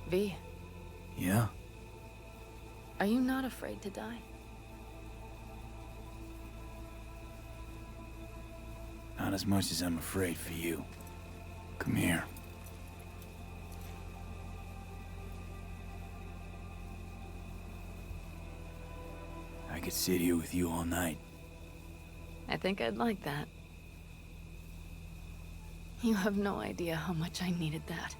V. Yeah? Are you not afraid to die? Not as much as I'm afraid for you. Come here. I could sit here with you all night. I think I'd like that. You have no idea how much I needed that.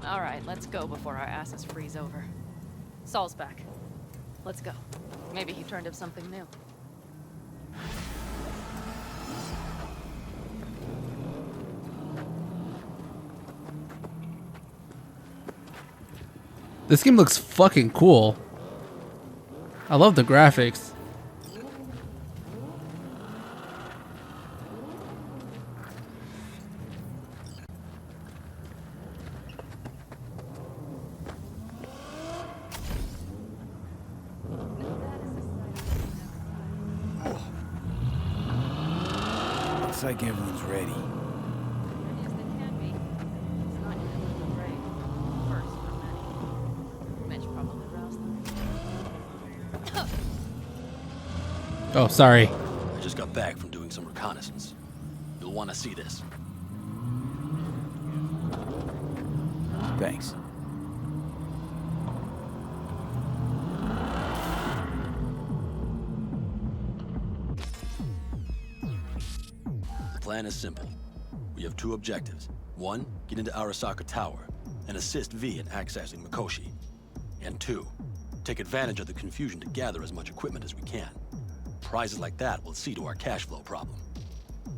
Alright, let's go before our asses freeze over. Saul's back. Let's go. Maybe he turned up something new. This game looks fucking cool. I love the graphics. Looks like everyone's ready. Oh, sorry. I just got back from doing some reconnaissance. You'll want to see this. Thanks. The plan is simple. We have two objectives. One, get into Arasaka Tower and assist V in accessing Mikoshi. And two, take advantage of the confusion to gather as much equipment as we can. Prizes like that will see to our cash flow problem.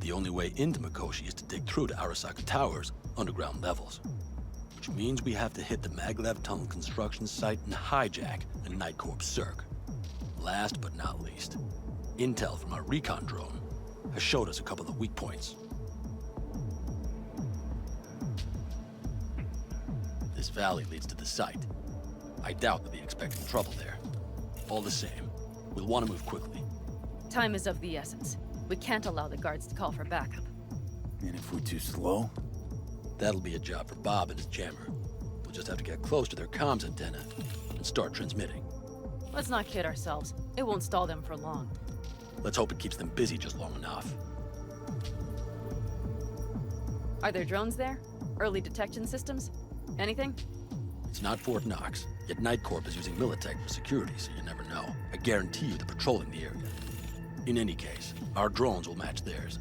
The only way into Mikoshi is to dig through to Arasaka Tower's underground levels. Which means we have to hit the maglev tunnel construction site and hijack a Night Corp Circ. Last but not least, intel from our recon drone has showed us a couple of weak points. This valley leads to the site. I doubt they'll be expecting trouble there. All the same, we'll want to move quickly. Time is of the essence. We can't allow the guards to call for backup. And if we're too slow? That'll be a job for Bob and his jammer. We'll just have to get close to their comms antenna and start transmitting. Let's not kid ourselves. It won't stall them for long. Let's hope it keeps them busy just long enough. Are there drones there? Early detection systems? Anything? It's not Fort Knox, yet Night Corp is using Militech for security, so you never know. I guarantee you they're patrolling the area. In any case, our drones will match theirs.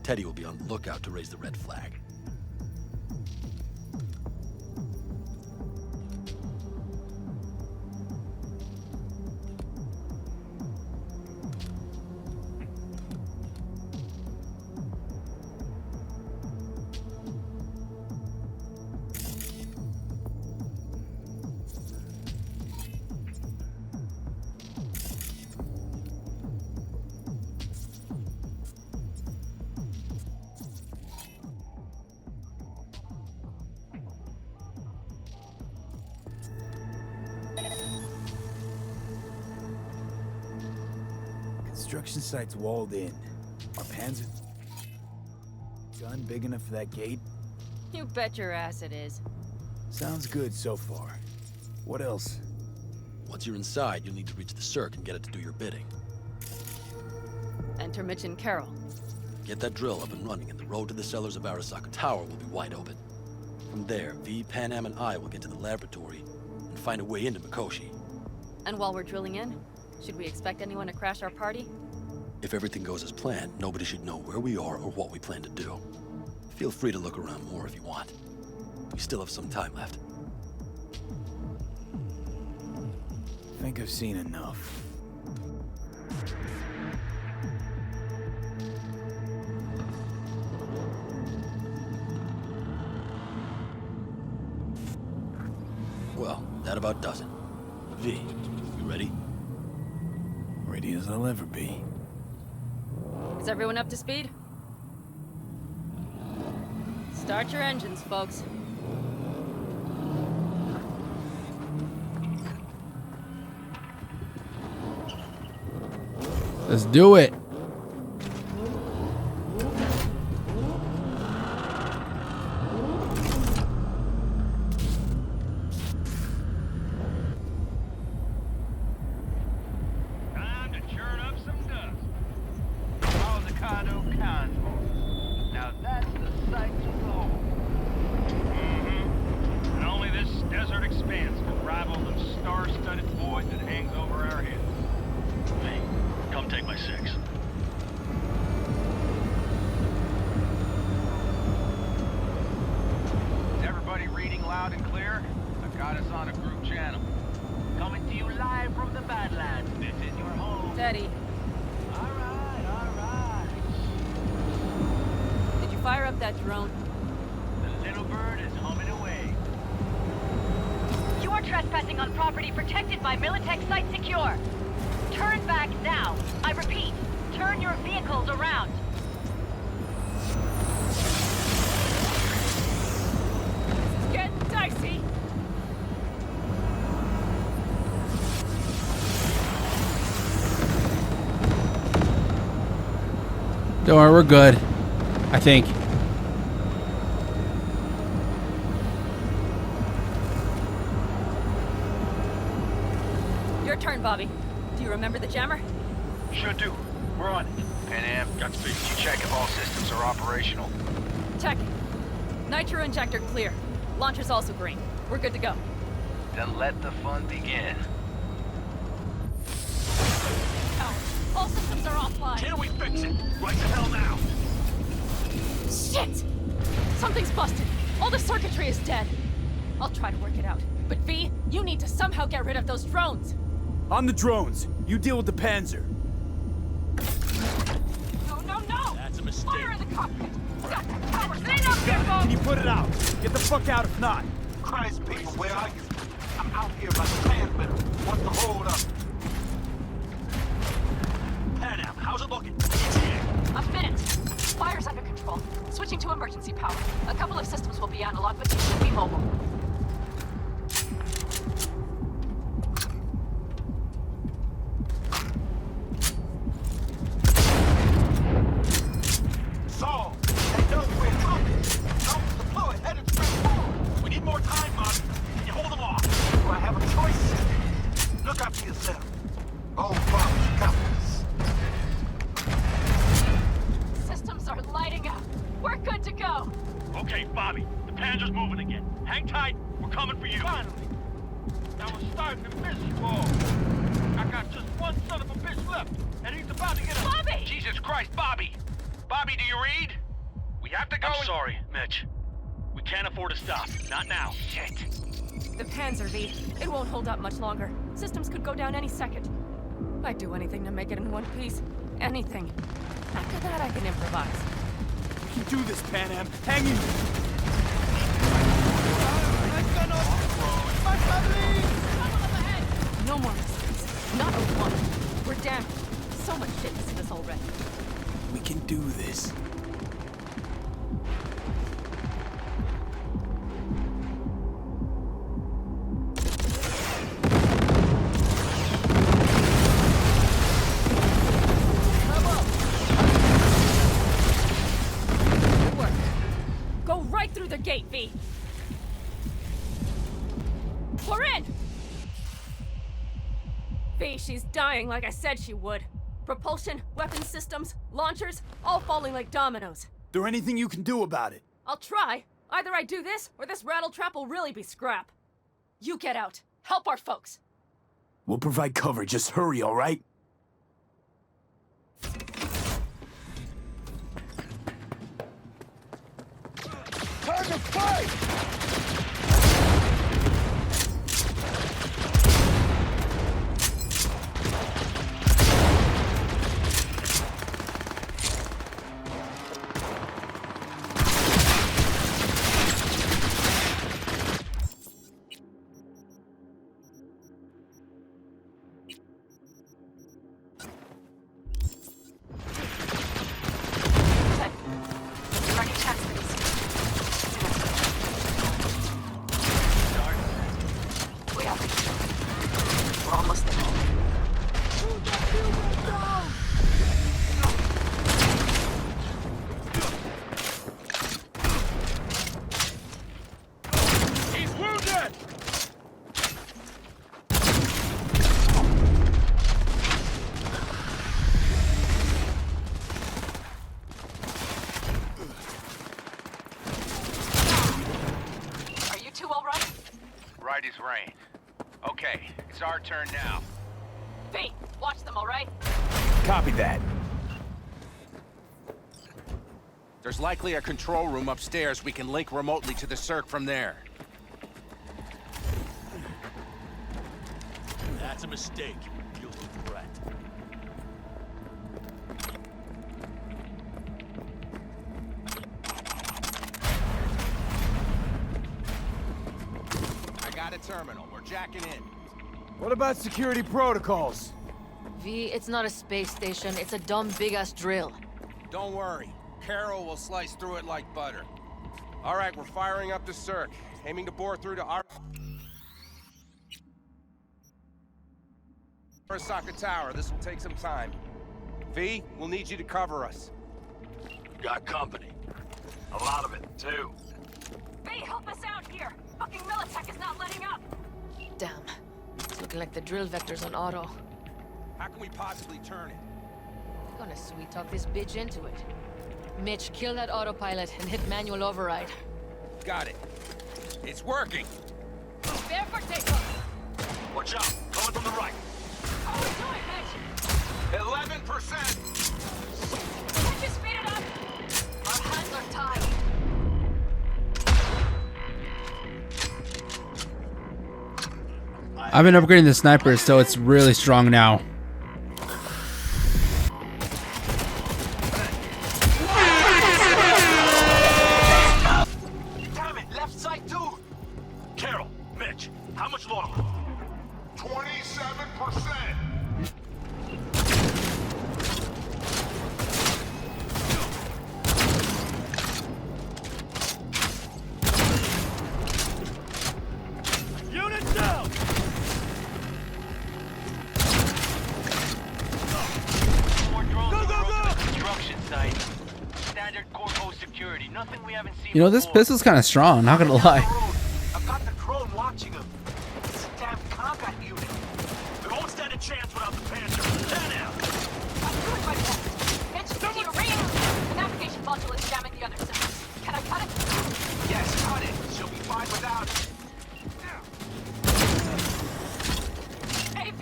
Teddy will be on the lookout to raise the red flag. Construction site's walled in. Our Panzer gun big enough for that gate? You bet your ass it is. Sounds good so far. What else? Once you're inside, you'll need to reach the Circ and get it to do your bidding. Enter Mitch and Carol. Get that drill up and running, and the road to the cellars of Arasaka Tower will be wide open. From there, V, Panam, and I will get to the laboratory and find a way into Mikoshi. And while we're drilling in, should we expect anyone to crash our party? If everything goes as planned, nobody should know where we are or what we plan to do. Feel free to look around more if you want. We still have some time left. Think I've seen enough. Well, that about does it. V, you ready? Ready as I'll ever be. Is everyone up to speed? Start your engines, folks. Let's do it. Time to churn up some dust. All the Kado convoy. Now that's the sight to behold. And only this desert expanse can rival the star-studded void that hangs over our heads. Hey, come take my 6. fire up that drone. The little bird is humming away. You are trespassing on property protected by Militech Site Secure. Turn back now. I repeat, turn your vehicles around. It's getting dicey. Don't worry, we're good. I think. Your turn, Bobby. Do you remember the jammer? Sure do. We're on it. Pan Am, got to check if all systems are operational. Checking. Nitro injector clear. Launcher's also green. We're good to go. Then let the fun begin. All systems are offline. Can we fix it? Right the hell now. Shit! Something's busted. All the circuitry is dead. I'll try to work it out. But V, you need to somehow get rid of those drones. On the drones. You deal with the Panzer. No! That's a mistake. Fire in the cockpit! Can you put it out? Get the fuck out if not. Christ, people, where are you? I'm out here by the Panzer. What's the hold up? Pan Am, how's it looking? A minute. Fire's under control. Switching to emergency power. A couple of systems will be analog, but you should be mobile. Saul, they know we're coming. Drones deployed, headed straight forward. We need more time, Bobby. Can you hold them off? Do I have a choice? Look after yourself. Oh, Bobby, got this. Systems are lighting up. We're good to go. Okay, Bobby. The Panzer's moving again. Hang tight. We're coming for you. Finally. I was starting to miss you all. I got just one son of a bitch left, and he's about to get a... Bobby! Jesus Christ, Bobby! Bobby, do you read? We have to go. I'm sorry, Mitch. We can't afford to stop. Not now. Shit. The Panzer, V. It won't hold up much longer. Systems could go down any second. I'd do anything to make it in one piece. Anything. After that, I can improvise. You can do this, Pan Am. Hang in. No more mistakes. Not a one. We're damaged. So much shit is in us already. We can do this. Good work. Go right through the gate, V. We're in! V, she's dying like I said she would. Propulsion, weapon systems, launchers, all falling like dominoes. There anything you can do about it? I'll try. Either I do this, or this rattletrap will really be scrap. You get out. Help our folks. We'll provide cover. Just hurry, all right? Time to fight! Right as rain. Okay, it's our turn now. V, watch them, all right? Copy that. There's likely a control room upstairs. We can link remotely to the circ from there. That's a mistake. You'll regret. terminal. We're jacking in. What about security protocols? V, it's not a space station. It's a dumb big-ass drill. Don't worry. Carol will slice through it like butter. All right, we're firing up the circ. Aiming to bore through to Arasaka Tower. This will take some time. V, we'll need you to cover us. Got company. A lot of it, too. Hey, help us out here! Fucking Militech is not letting up! Damn. It's looking like the drill vector's on auto. How can we possibly turn it? Gonna sweet talk this bitch into it. Mitch, kill that autopilot and hit manual override. Got it. It's working. Prepare for takeoff! Watch out! Coming from the right. How are we doing, Mitch? 11%! Can't you speed it up? Our hands are tied. I've been upgrading the sniper, so it's really strong now. Damn it! Left side too! Carol, Mitch, how much longer? 27%! Unit down! More drones on the road to the construction site. Standard Corp security. Nothing we haven't seen. You know, this pistol's kind of strong, not gonna lie. I've got the drone watching him. It's a damn combat unit. We won't stand a chance without the Panther. Turn out. I'm doing my best. Mitch, keep a ring! The navigation module is jamming the other side. Can I cut it? Yes, cut it. She'll be fine without it. AV!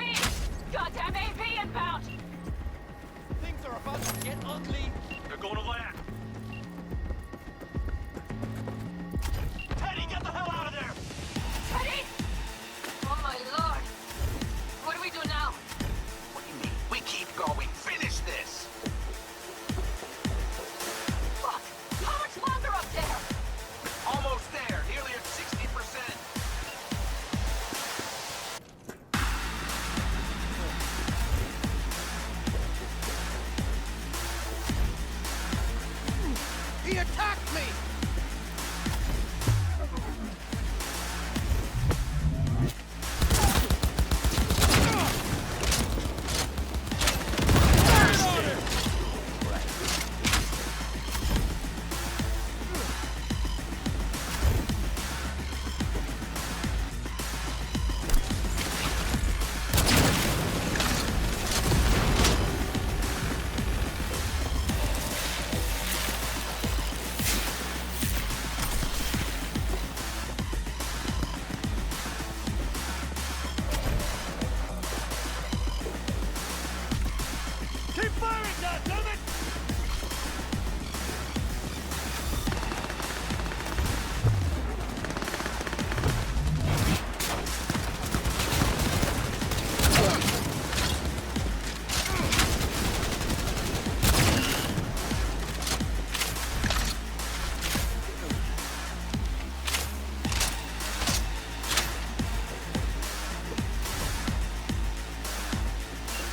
Goddamn AV inbound! Things are about to get ugly. They're going to land. Teddy, get the hell out of there! Teddy! Oh my lord. What do we do now? What do you mean? We keep going. Finish this. Fuck! How much longer up there? Almost there. Nearly at 60%. He attacked me! Keep firing, goddammit!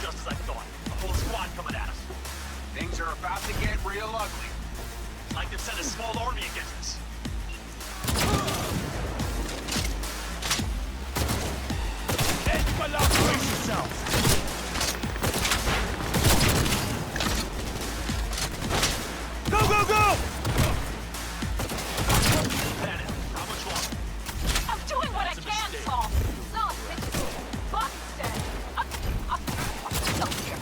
Just as I thought. A whole squad coming at us. Things are about to get real ugly. It's like they've sent a small army against us. Brace yourself! Go, go, go! Panic. How much longer? I'm doing what I can, Saul! No, Mitch! Bobby's dead! I'm still here.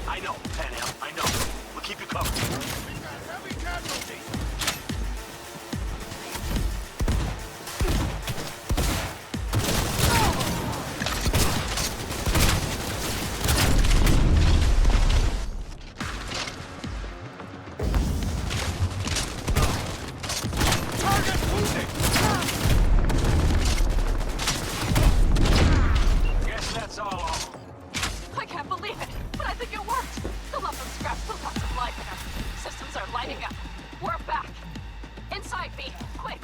I know, Pan Am, I know. We'll keep you covered. We got heavy casualties! Guess that's all of them. I can't believe it, but I think it worked! The lump of scrap still got some life in her. Systems are lighting up. We're back! Inside me, quick!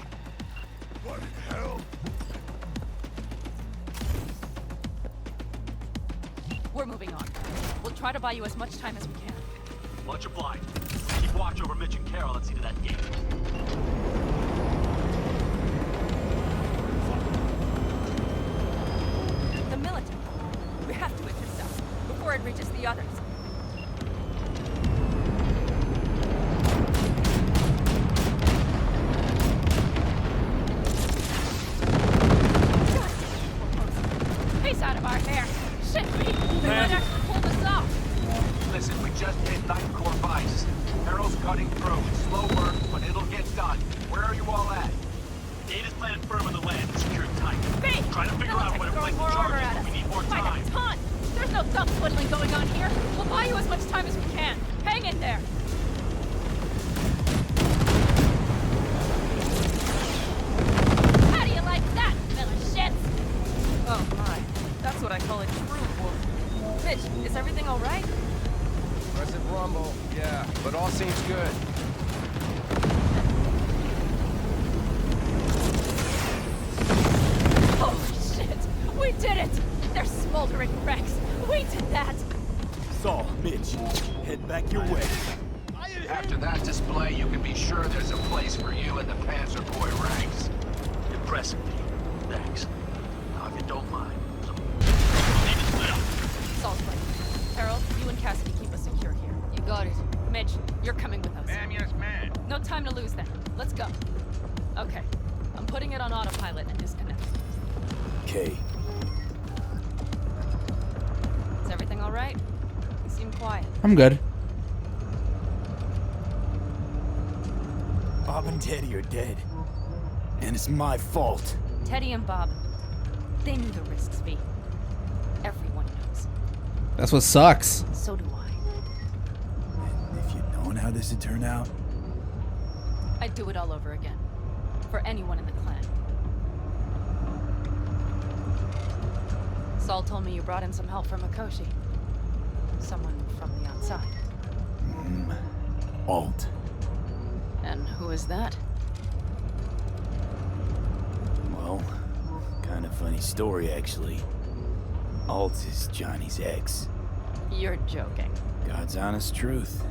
What in hell? We're moving on. We'll try to buy you as much time as we can. Much obliged. Keep watch over Mitch and Carol and see to that gate. The military. We have to intercept before it reaches the others. He's out of our hair. Shit, we might actually pull this off. Listen, we just hit 9th Corp ice. Carol's cutting through. It's slow work, but it'll get done. Where are you all at? Gate is planted firm on the land and secured tight. Hey! Trying to figure out where to place the charges. We need more By time. the ton! There's no dump twiddling going on here. We'll buy you as much time as we can. Hang in there. How do you like that, fella shits? Oh my, that's what I call a true wolf. Mitch, is everything all right? Aggressive rumble, yeah, but all seems good. Holy shit! We did it! They're smoldering wrecks. We did that! Saul, Mitch, head back your way. After that display, you can be sure there's a place for you in the Panzer Boy ranks. Impressive. Thanks. Now, if you don't mind. Saul's right. Harold, you and Cassidy keep us secure here. You got it. Mitch, you're coming with us. Ma'am, yes, ma'am. No time to lose then. Let's go. Okay. I'm putting it on autopilot and disconnect. Okay. Is everything all right? You seem quiet. I'm good. Bob and Teddy are dead. And it's my fault. Teddy and Bob, they knew the risks, V. Everyone knows. That's what sucks. So do I. And if you'd known how this would turn out, I'd do it all over again. For anyone in the clan. Saul told me you brought in some help from Mikoshi. Someone from the outside. Alt. And who is that? Well, kind of funny story, actually. Alt is Johnny's ex. You're joking. God's honest truth.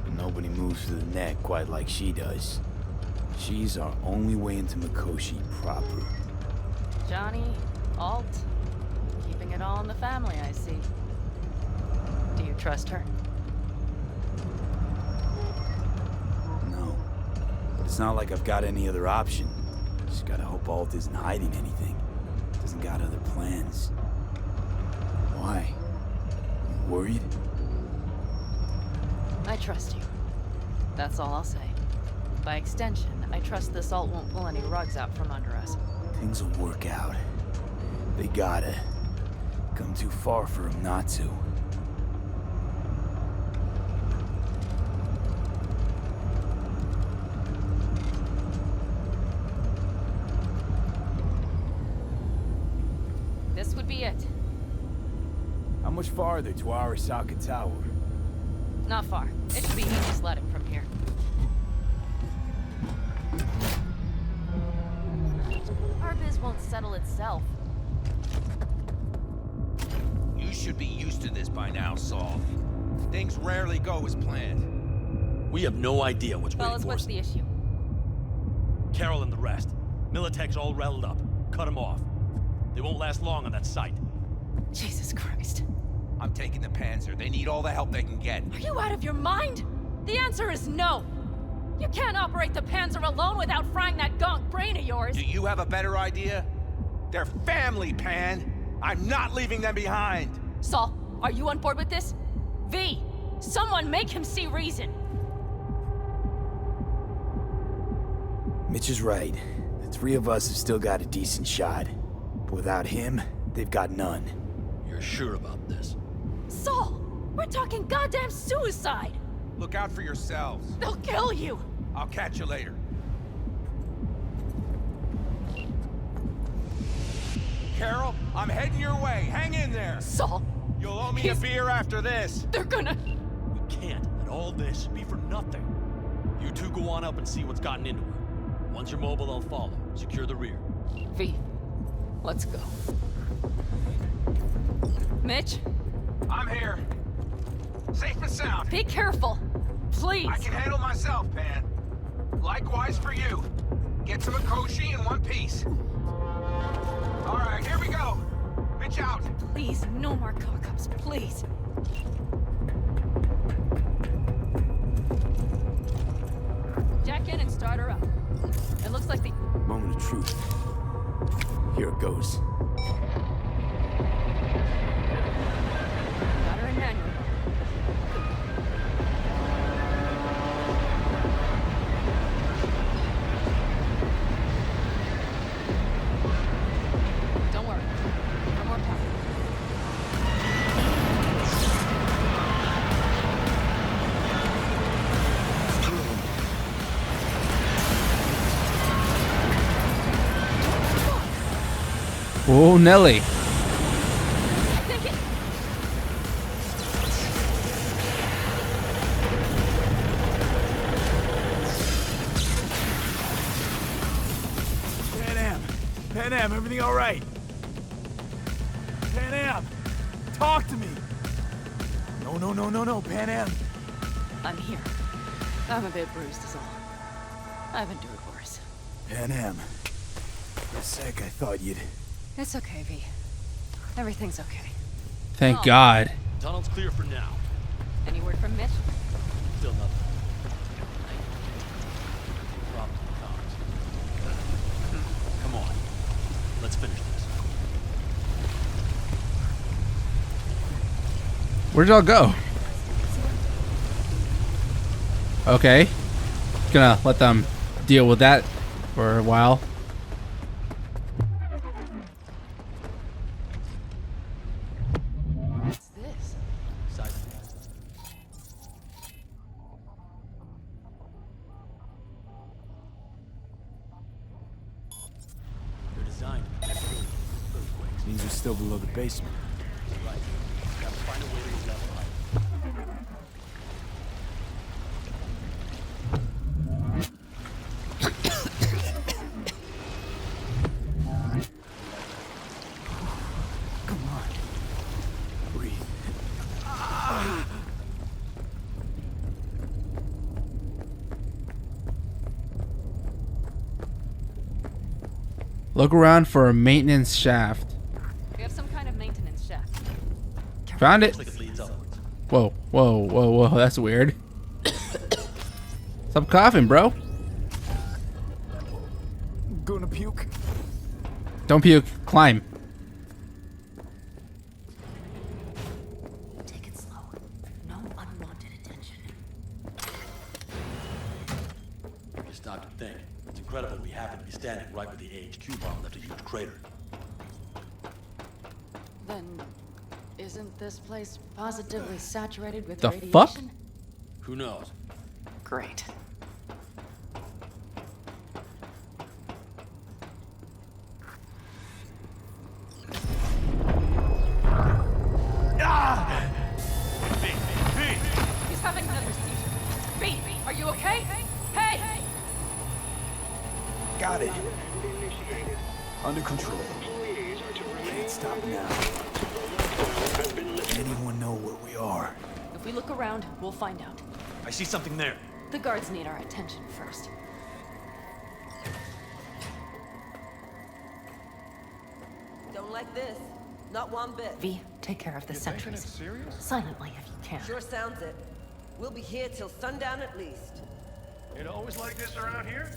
But nobody moves to the neck quite like she does. She's our only way into Mikoshi proper. Johnny, Alt, keeping it all in the family, I see. Do you trust her? No. But it's not like I've got any other option. Just gotta hope Alt isn't hiding anything. Doesn't got other plans. Why? You worried? I trust you. That's all I'll say. By extension, I trust this Alt won't pull any rugs out from under us. Things will work out. They gotta. Come too far for him not to. This would be it. How much farther to Arasaka Tower? Not far. It should be easy sledding from here. Our biz won't settle itself. You should be used to this by now, Saul. Things rarely go as planned. We have no idea what's waiting Fellas, for what's us. the issue? Carol and the rest. Militech's all riled up. Cut them off. They won't last long on that site. Jesus Christ. I'm taking the Panzer. They need all the help they can get. Are you out of your mind? The answer is no. You can't operate the Panzer alone without frying that gonk brain of yours. Do you have a better idea? They're family, Pan. I'm not leaving them behind. Saul, are you on board with this? V, someone make him see reason. Mitch is right. The three of us have still got a decent shot. But without him, they've got none. You're sure about this? Saul, we're talking goddamn suicide. Look out for yourselves. They'll kill you. I'll catch you later. Carol, I'm heading your way. Hang in there. Saul. You'll owe me a beer after this. They're gonna... We can't let all this be for nothing. You two go on up and see what's gotten into her. Once you're mobile, they'll follow. Secure the rear. V, let's go. Mitch, I'm here. Safe and sound. Be careful. Please. I can handle myself, Pan. Likewise for you. Get to Mikoshi in one piece. All right, here we go. Pitch out. Please, no more cock-ups, please. Jack in and start her up. It looks like the... Moment of truth. Here it goes. Got her in manual. Don't worry. No more power. Oh, Nelly. Pan Am, everything all right? Pan Am, talk to me. No, Pan Am. I'm here. I'm a bit bruised is all. I've endured worse. Pan Am. For a sec, I thought you'd... It's okay, V. Everything's okay. Thank God. Tunnel's clear for now. Any word from Mitch? Still nothing. Problems with cars. Come on. Let's finish this. Where'd y'all go? Okay. Gonna let them deal with that for a while. What's this? They're designed to protect buildings from earthquakes. Means we're still below the basement. Right. Gotta find a way to get level height. Come on. Breathe. Look around for a maintenance shaft. We have some kind of maintenance shaft. Found it. Looks like it leads upwards. Whoa. That's weird. Stop coughing, bro. Gonna puke. Don't puke. Climb. Take it slow. No unwanted attention. I stopped to think. It's incredible we happen to be standing right where the AHQ bomb left a huge crater. Then, isn't this place positively saturated with The radiation? fuck? Who knows? Great. He's having another seizure. B, are you okay? Hey! Got it. Under control. Can't stop now. Anyone know where we are? If we look around, we'll find out. I see something there. The guards need our attention first. Don't like this. Not one bit. V, take care of the sentries. Silently if you can. Sure sounds it. We'll be here till sundown at least. It always like this around here?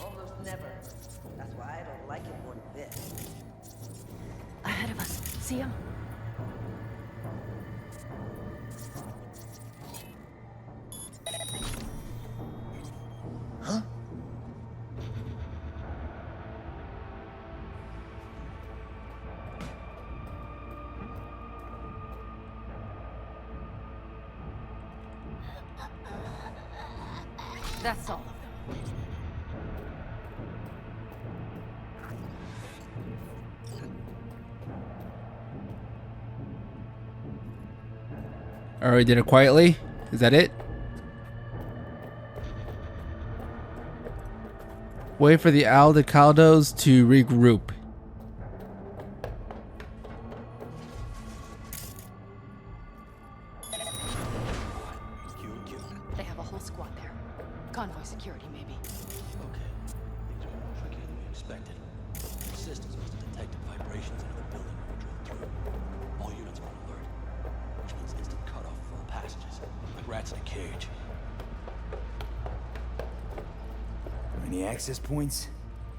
Almost never. That's why I don't like it one bit. Ahead of us. See him? Huh? That's all of them. Alright, did it quietly? Is that it? Wait for the Aldecaldos to regroup. We'll squat there. Convoy security, maybe. Okay. Things were more tricky than we expected. The systems must have detected vibrations into the building when we drove through. All units were on alert, which means instant cutoff for all passages, like rats in a cage. Any access points?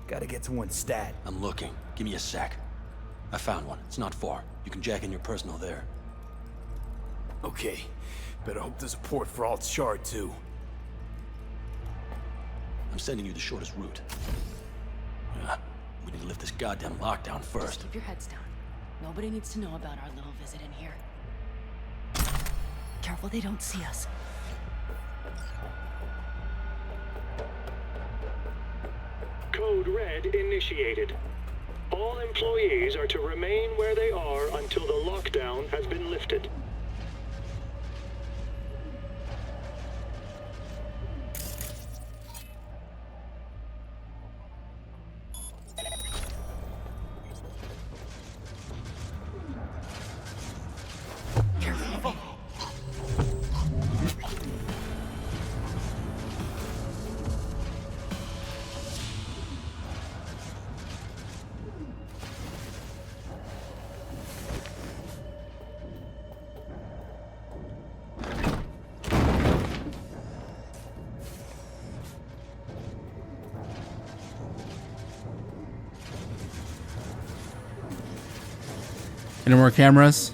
Gotta get to one stat. I'm looking. Give me a sec. I found one. It's not far. You can jack in your personal there. Okay. Better hope there's a port for alt shard too. I'm sending you the shortest route. We need to lift this goddamn lockdown Just first. keep your heads down. Nobody needs to know about our little visit in here. Careful they don't see us. Code Red initiated. All employees are to remain where they are until the lockdown has been lifted. Any more cameras?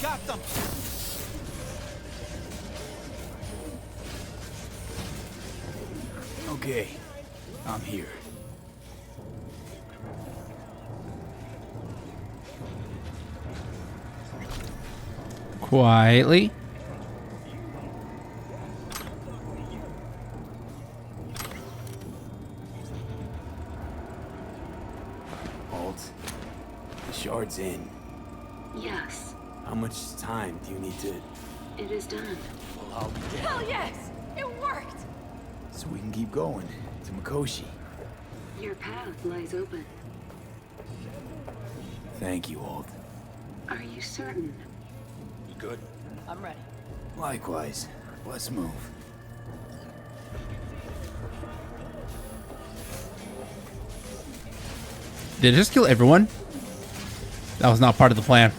Got them! Okay, I'm here. Quietly. Alt, the shard's in. Yes, How much time do you need to... it is done. Well, I'll be damned. Hell yes! It worked! So we can keep going to Mikoshi. Your path lies open. Thank you, Alt. Are you certain? You good? I'm ready. Likewise. Let's move. Did it just kill everyone? That was not part of the plan.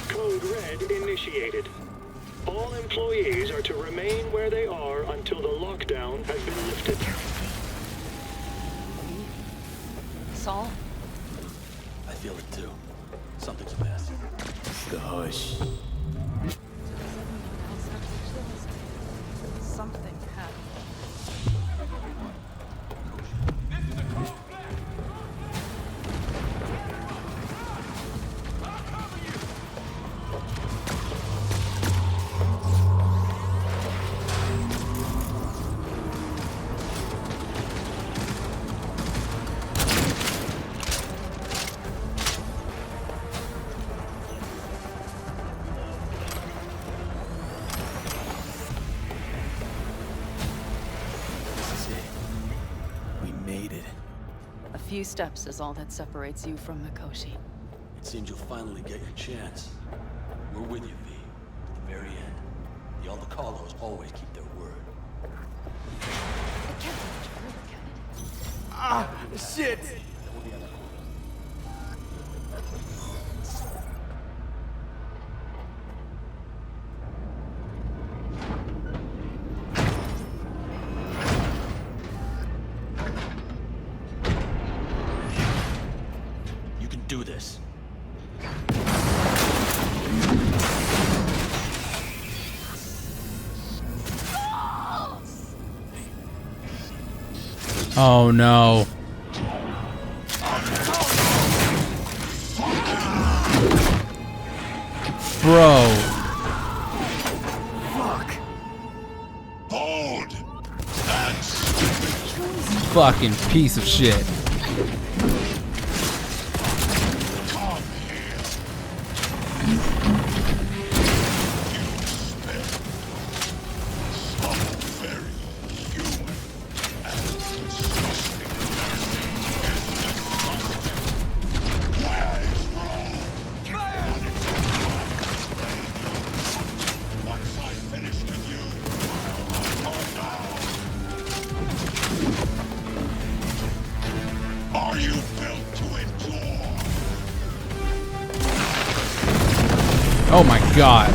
Code Red initiated. All employees are to remain where they are until the lockdown has been lifted. Saul? I feel it too. Something's amiss. It's the hush. Something happened. A few steps is all that separates you from Mikoshi. It seems you'll finally get your chance. We're with you, V. To the very end. The Aldecalos always keep their word. It can't be much further, can it? Ah, shit! You can do this. Oh no. Bro. Fuck. Hold. That's fucking piece of shit. Are you built to endure? Oh my god.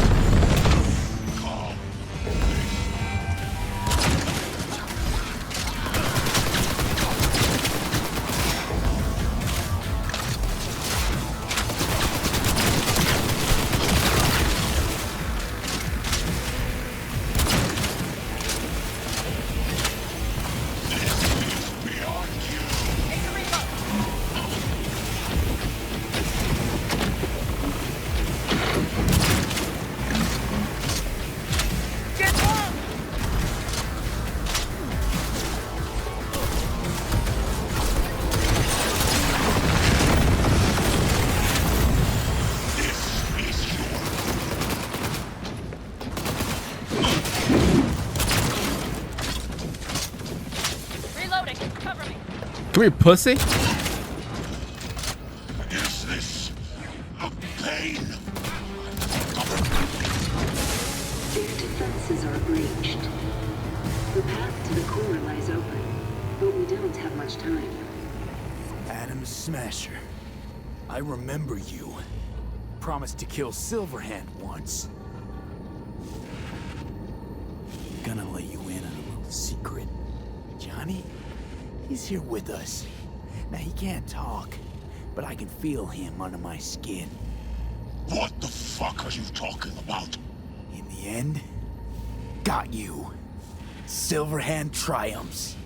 Reloading. Cover me. Come here, pussy. Is this a pain? Their defenses are breached. The path to the core lies open, but we don't have much time. Adam Smasher. I remember you. Promised to kill Silverhand once. Gonna let you in on a little secret. Johnny? He's here with us. Now he can't talk, but I can feel him under my skin. What the fuck are you talking about? In the end, got you. Silverhand triumphs.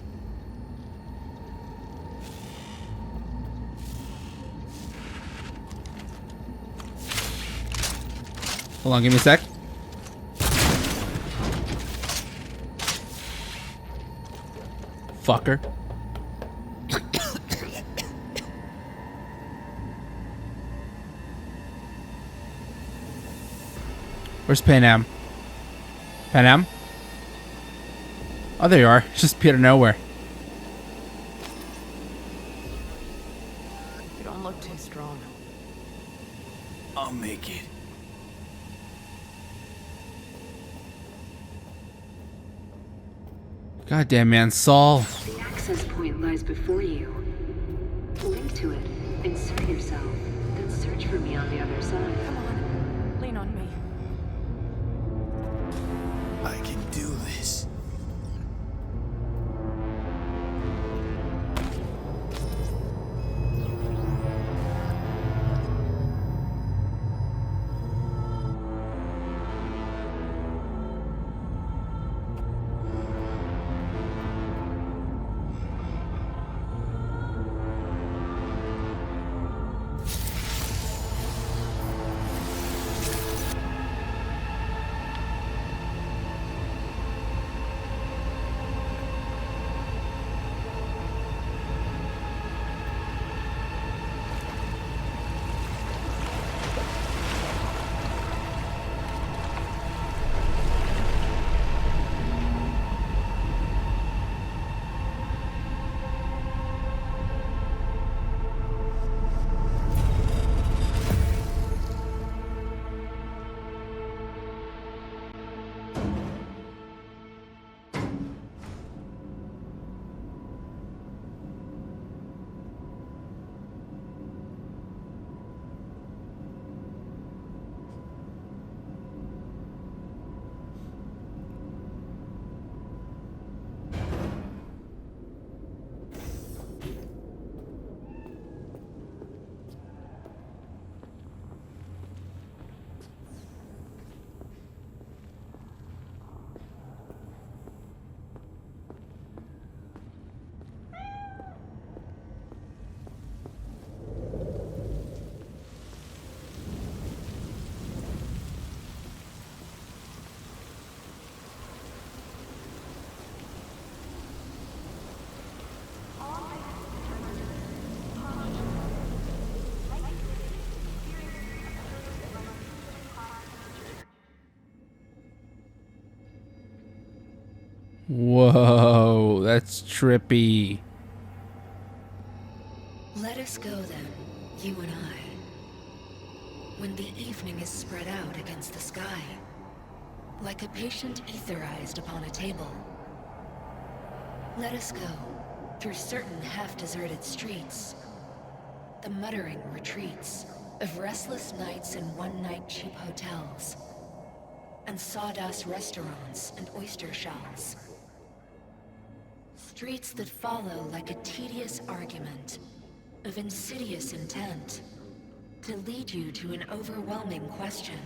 Hold on, give me a sec. Fucker. Where's Panam? Panam? Oh, there you are. Just appeared out of nowhere. You don't look too strong. I'll make it. Goddamn, man. Saul. The access point lies before you. Link to it, insert yourself, then search for me on the other side. Come on, lean on me. I can do this. Whoa, that's trippy. Let us go then, you and I. When the evening is spread out against the sky, like a patient etherized upon a table. Let us go through certain half-deserted streets, the muttering retreats of restless nights in one-night cheap hotels, and sawdust restaurants and oyster shells. Streets that follow like a tedious argument of insidious intent to lead you to an overwhelming question.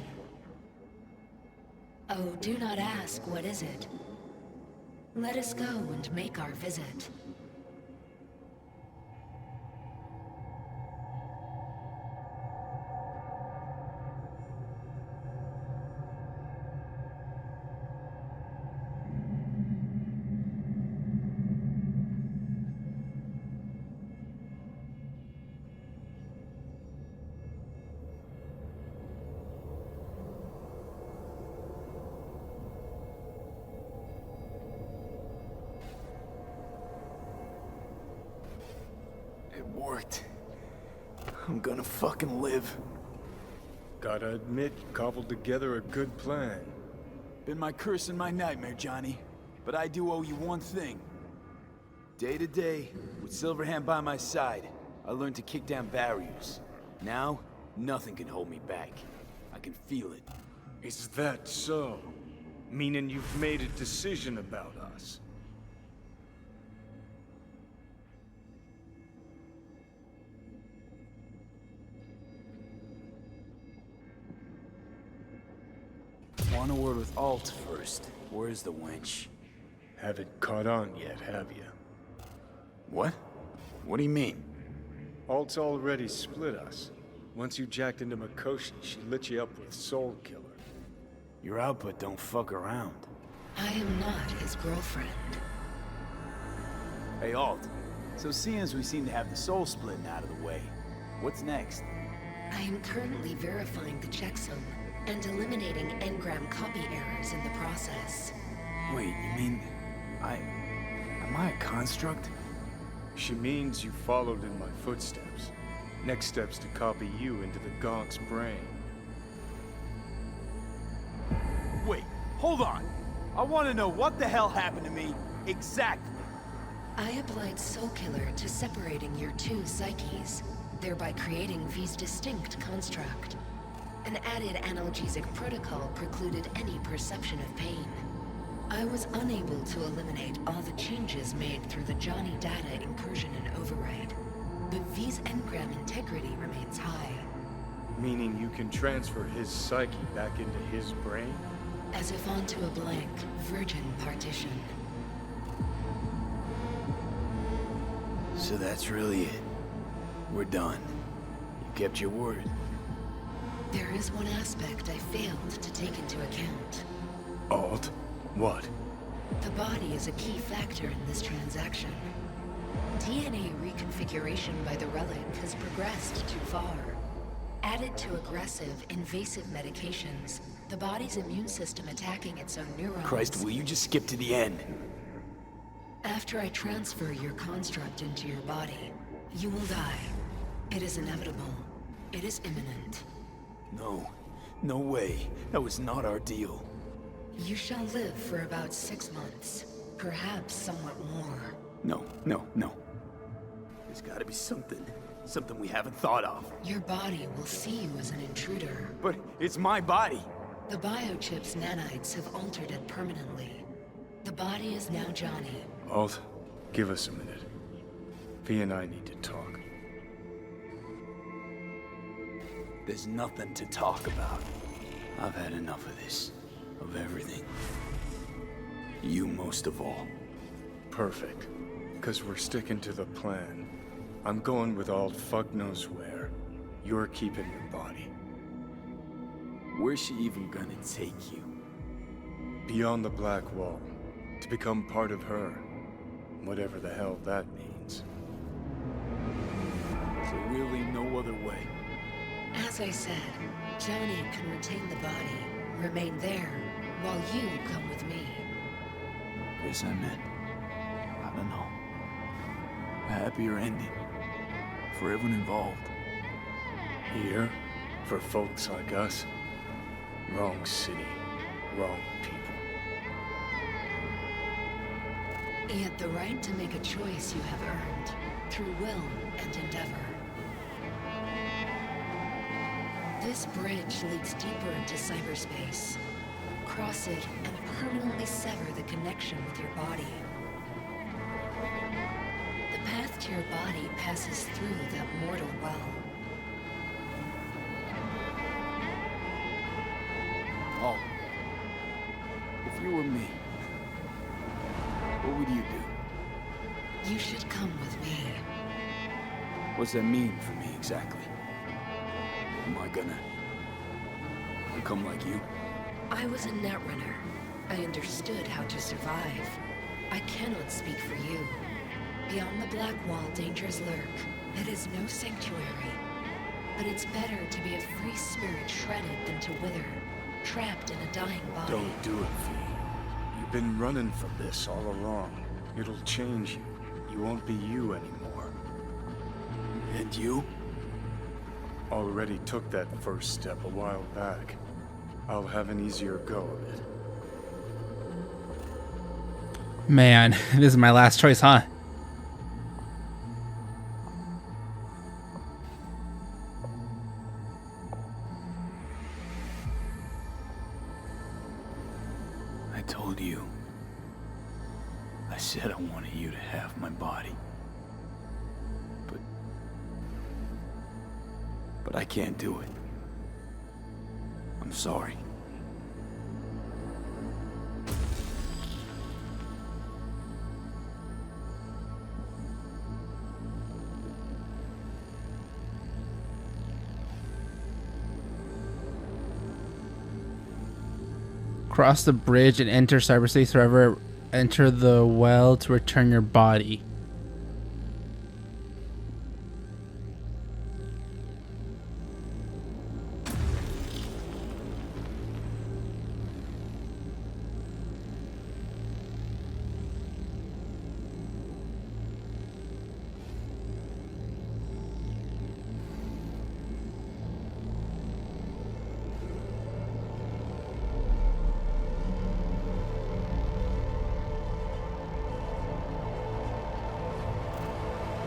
Oh, do not ask, what is it? Let us go and make our visit. It worked. I'm gonna fucking live. Gotta admit, you cobbled together a good plan. Been my curse and my nightmare, Johnny. But I do owe you one thing. Day to day, with Silverhand by my side, I learned to kick down barriers. Now, nothing can hold me back. I can feel it. Is that so? Meaning you've made a decision about us? Want a word with Alt first. Where's the wench? Haven't caught on yet, have you? What? What do you mean? Alt's already split us. Once you jacked into Mikoshi, she lit you up with Soul Killer. Your output don't fuck around. I am not his girlfriend. Hey, Alt. So seeing as we seem to have the soul splitting out of the way, what's next? I am currently verifying the checksum and eliminating engram copy errors in the process. Wait, you mean... Am I a construct? She means you followed in my footsteps. Next step's to copy you into the Gonk's brain. Wait, hold on! I want to know what the hell happened to me, exactly! I applied Soul Killer to separating your two psyches, thereby creating V's distinct construct. An added analgesic protocol precluded any perception of pain. I was unable to eliminate all the changes made through the Johnny data incursion and override, but V's engram integrity remains high. Meaning you can transfer his psyche back into his brain? As if onto a blank, virgin partition. So that's really it. We're done. You kept your word. There is one aspect I failed to take into account. Alt? What? The body is a key factor in this transaction. DNA reconfiguration by the relic has progressed too far. Added to aggressive, invasive medications, the body's immune system attacking its own neurons... Christ, will you just skip to the end? After I transfer your construct into your body, you will die. It is inevitable. It is imminent. No. No way. That was not our deal. You shall live for about 6 months. Perhaps somewhat more. No. There's gotta be something. Something we haven't thought of. Your body will see you as an intruder. But it's my body. The biochip's nanites have altered it permanently. The body is now Johnny. Alt, give us a minute. V and I need to talk. There's nothing to talk about. I've had enough of this. Of everything. You most of all. Perfect. Because we're sticking to the plan. I'm going with Alt fuck knows where. You're keeping your body. Where's she even gonna take you? Beyond the Black Wall. To become part of her. Whatever the hell that means. So really no other way. As I said, Johnny can retain the body, remain there, while you come with me. Guess I meant, I don't know, a happier ending for everyone involved. Here, for folks like us, wrong city, wrong people. Yet the right to make a choice you have earned through will and endeavor. This bridge leads deeper into cyberspace. Cross it and permanently sever the connection with your body. The path to your body passes through that mortal well. Oh, if you were me, what would you do? You should come with me. What's that mean for me exactly? Am I gonna become like you? I was a netrunner. I understood how to survive. I cannot speak for you. Beyond the Black Wall, dangers lurk. It is no sanctuary. But it's better to be a free spirit shredded than to wither, trapped in a dying body. Don't do it, V. You've been running from this all along. It'll change you. You won't be you anymore. And you? Already took that first step a while back. I'll have an easier go of it. Man, this is my last choice, huh? I told you. I said I wanted you to have my body. But I can't do it. I'm sorry. Cross the bridge and enter cyberspace forever. Enter the well to return your body.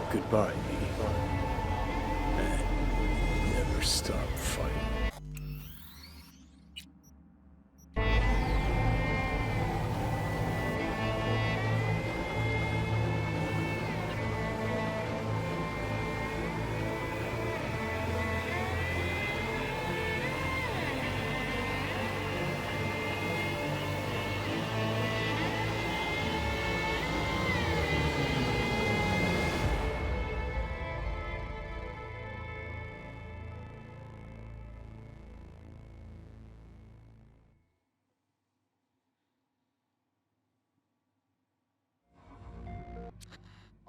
Goodbye, V. And never stop fighting.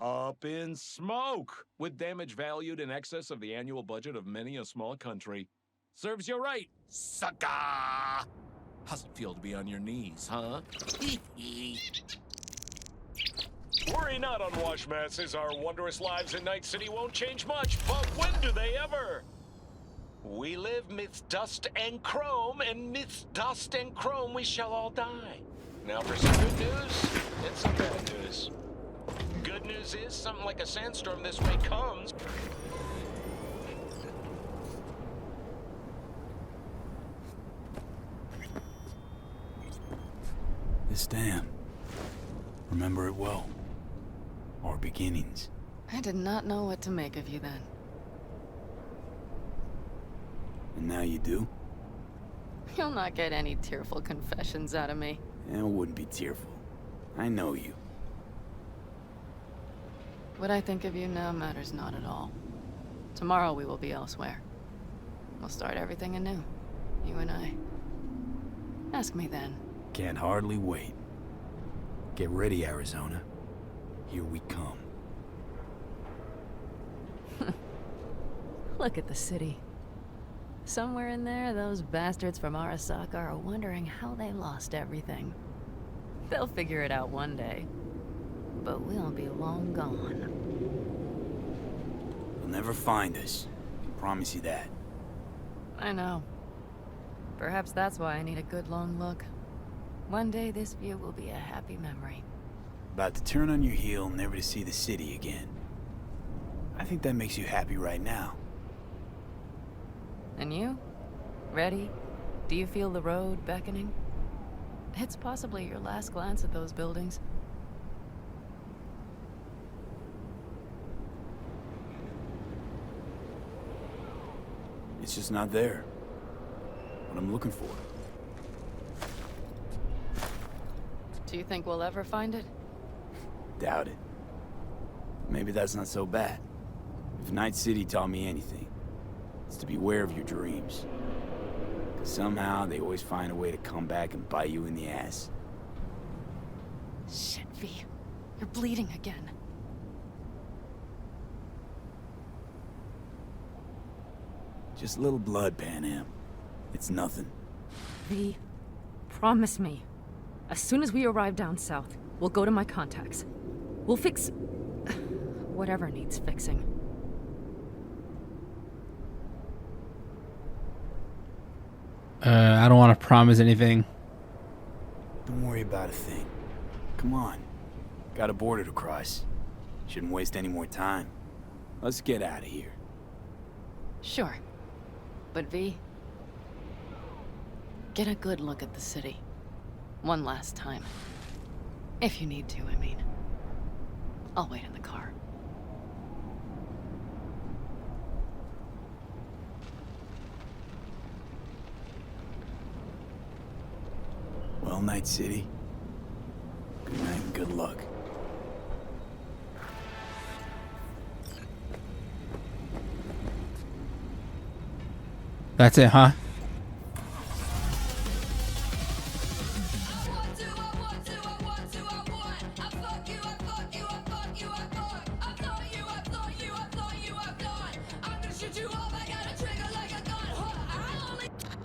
Up in smoke, with damage valued in excess of the annual budget of many a small country. Serves you right, sucker! How's it feel to be on your knees, huh? Worry not, unwashed masses. Our wondrous lives in Night City won't change much, but when do they ever? We live midst dust and chrome, and midst dust and chrome we shall all die. Now for some good news and some bad news. Good news is, something like a sandstorm this way comes. This dam. Remember it well. Our beginnings. I did not know what to make of you then. And now you do? You'll not get any tearful confessions out of me. It wouldn't be tearful. I know you. What I think of you now matters not at all. Tomorrow we will be elsewhere. We'll start everything anew. You and I. Ask me then. Can't hardly wait. Get ready, Arizona. Here we come. Look at the city. Somewhere in there, those bastards from Arasaka are wondering how they lost everything. They'll figure it out one day. But we'll be long gone. They'll never find us. I promise you that. I know. Perhaps that's why I need a good long look. One day this view will be a happy memory. About to turn on your heel, never to see the city again. I think that makes you happy right now. And you? Ready? Do you feel the road beckoning? It's possibly your last glance at those buildings. It's just not there. What I'm looking for. Do you think we'll ever find it? Doubt it. Maybe that's not so bad. If Night City taught me anything, it's to beware of your dreams. 'Cause somehow they always find a way to come back and bite you in the ass. Shit, V. You're bleeding again. Just a little blood, Pan Am. It's nothing. V, promise me. As soon as we arrive down south, we'll go to my contacts. We'll fix... whatever needs fixing. I don't want to promise anything. Don't worry about a thing. Come on. Got a border to cross. Shouldn't waste any more time. Let's get out of here. Sure. But V, get a good look at the city. One last time. If you need to, I mean. I'll wait in the car. Well, Night City. Good night and good luck. That's it, huh?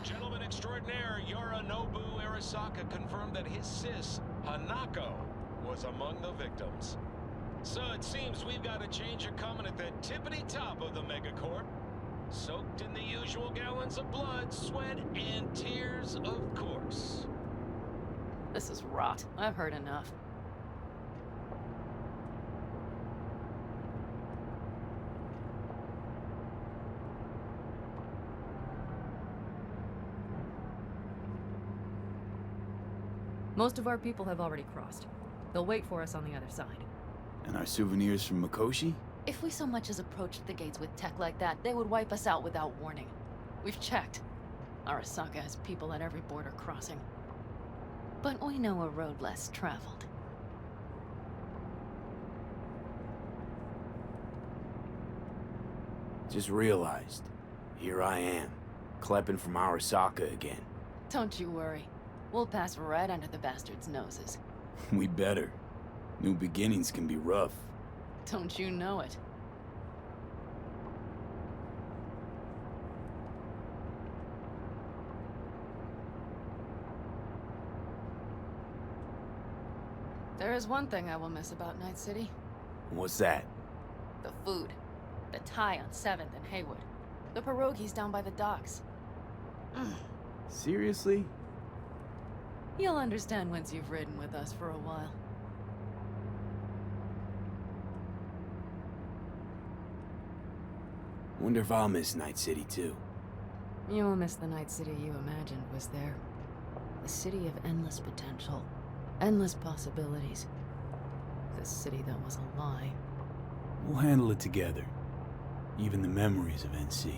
Gentleman extraordinaire Yorinobu Arasaka confirmed that his sis, Hanako, was among the victims. So it seems we've got a change of coming at the tippity top of the megacorp. Soaked in the usual gallons of blood, sweat, and tears, of course. This is rot. I've heard enough. Most of our people have already crossed. They'll wait for us on the other side. And our souvenirs from Mikoshi? If we so much as approached the gates with tech like that, they would wipe us out without warning. We've checked. Arasaka has people at every border crossing. But we know a road less traveled. Just realized. Here I am, klepping from Arasaka again. Don't you worry. We'll pass right under the bastards' noses. We better. New beginnings can be rough. Don't you know it? There is one thing I will miss about Night City. What's that? The food. The Thai on 7th and Haywood. The pierogies down by the docks. Seriously? You'll understand once you've ridden with us for a while. Wonder if I'll miss Night City too. You will miss the Night City you imagined was there. A city of endless potential. Endless possibilities. The city that was a lie. We'll handle it together. Even the memories of NC.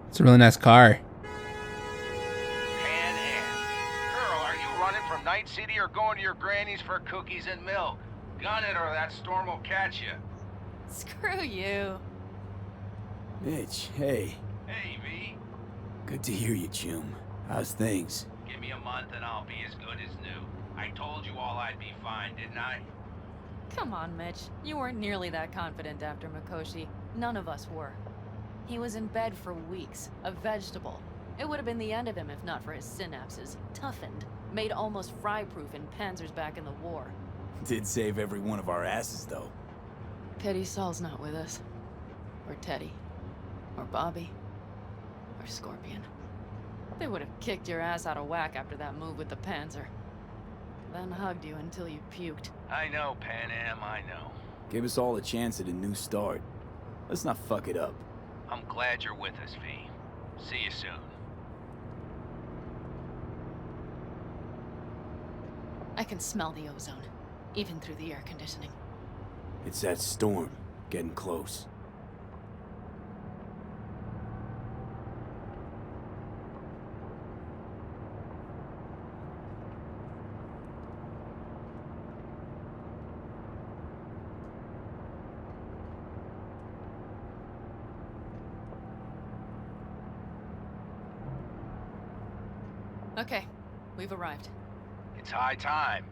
It's a really nice car. Pan Am. Girl, are you running from Night City or going to your granny's for cookies and milk? Gun it or that storm will catch you. Screw you. Mitch, hey. Hey, V. Good to hear you, chum. How's things? Give me a month and I'll be as good as new. I told you all I'd be fine, didn't I? Come on, Mitch. You weren't nearly that confident after Mikoshi. None of us were. He was in bed for weeks, a vegetable. It would have been the end of him if not for his synapses. Toughened, made almost fry-proof in panzers back in the war. Did save every one of our asses, though. Pity Saul's not with us. Or Teddy. Or Bobby. Or Scorpion. They would have kicked your ass out of whack after that move with the Panzer. Then hugged you until you puked. I know, Pan Am, I know. Gave us all a chance at a new start. Let's not fuck it up. I'm glad you're with us, V. See you soon. I can smell the ozone, even through the air conditioning. It's that storm, getting close. Okay, we've arrived. It's high time.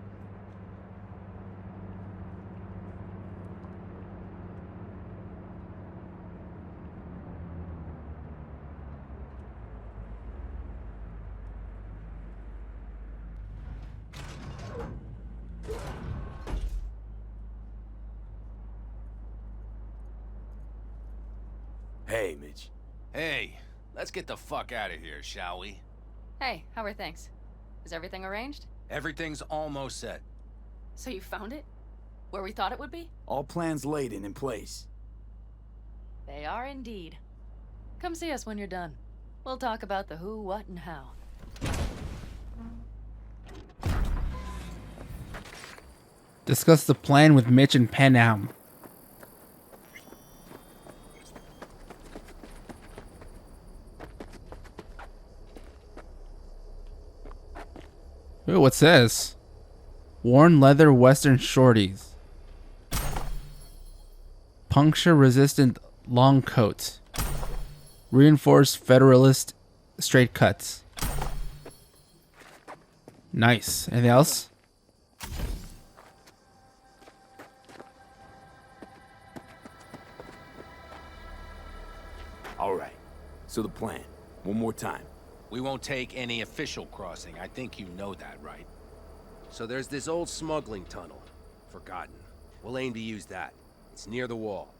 Hey, Mitch. Hey, let's get the fuck out of here, shall we? Hey, how are things? Is everything arranged? Everything's almost set. So you found it? Where we thought it would be? All plans laid and in place. They are indeed. Come see us when you're done. We'll talk about the who, what, and how. Discuss the plan with Mitch and Pan Am. Ooh, what's this? Worn leather Western shorties. Puncture resistant long coats. Reinforced Federalist straight cuts. Nice. Anything else? All right. So the plan. One more time. We won't take any official crossing. I think you know that, right? So there's this old smuggling tunnel. Forgotten. We'll aim to use that. It's near the wall.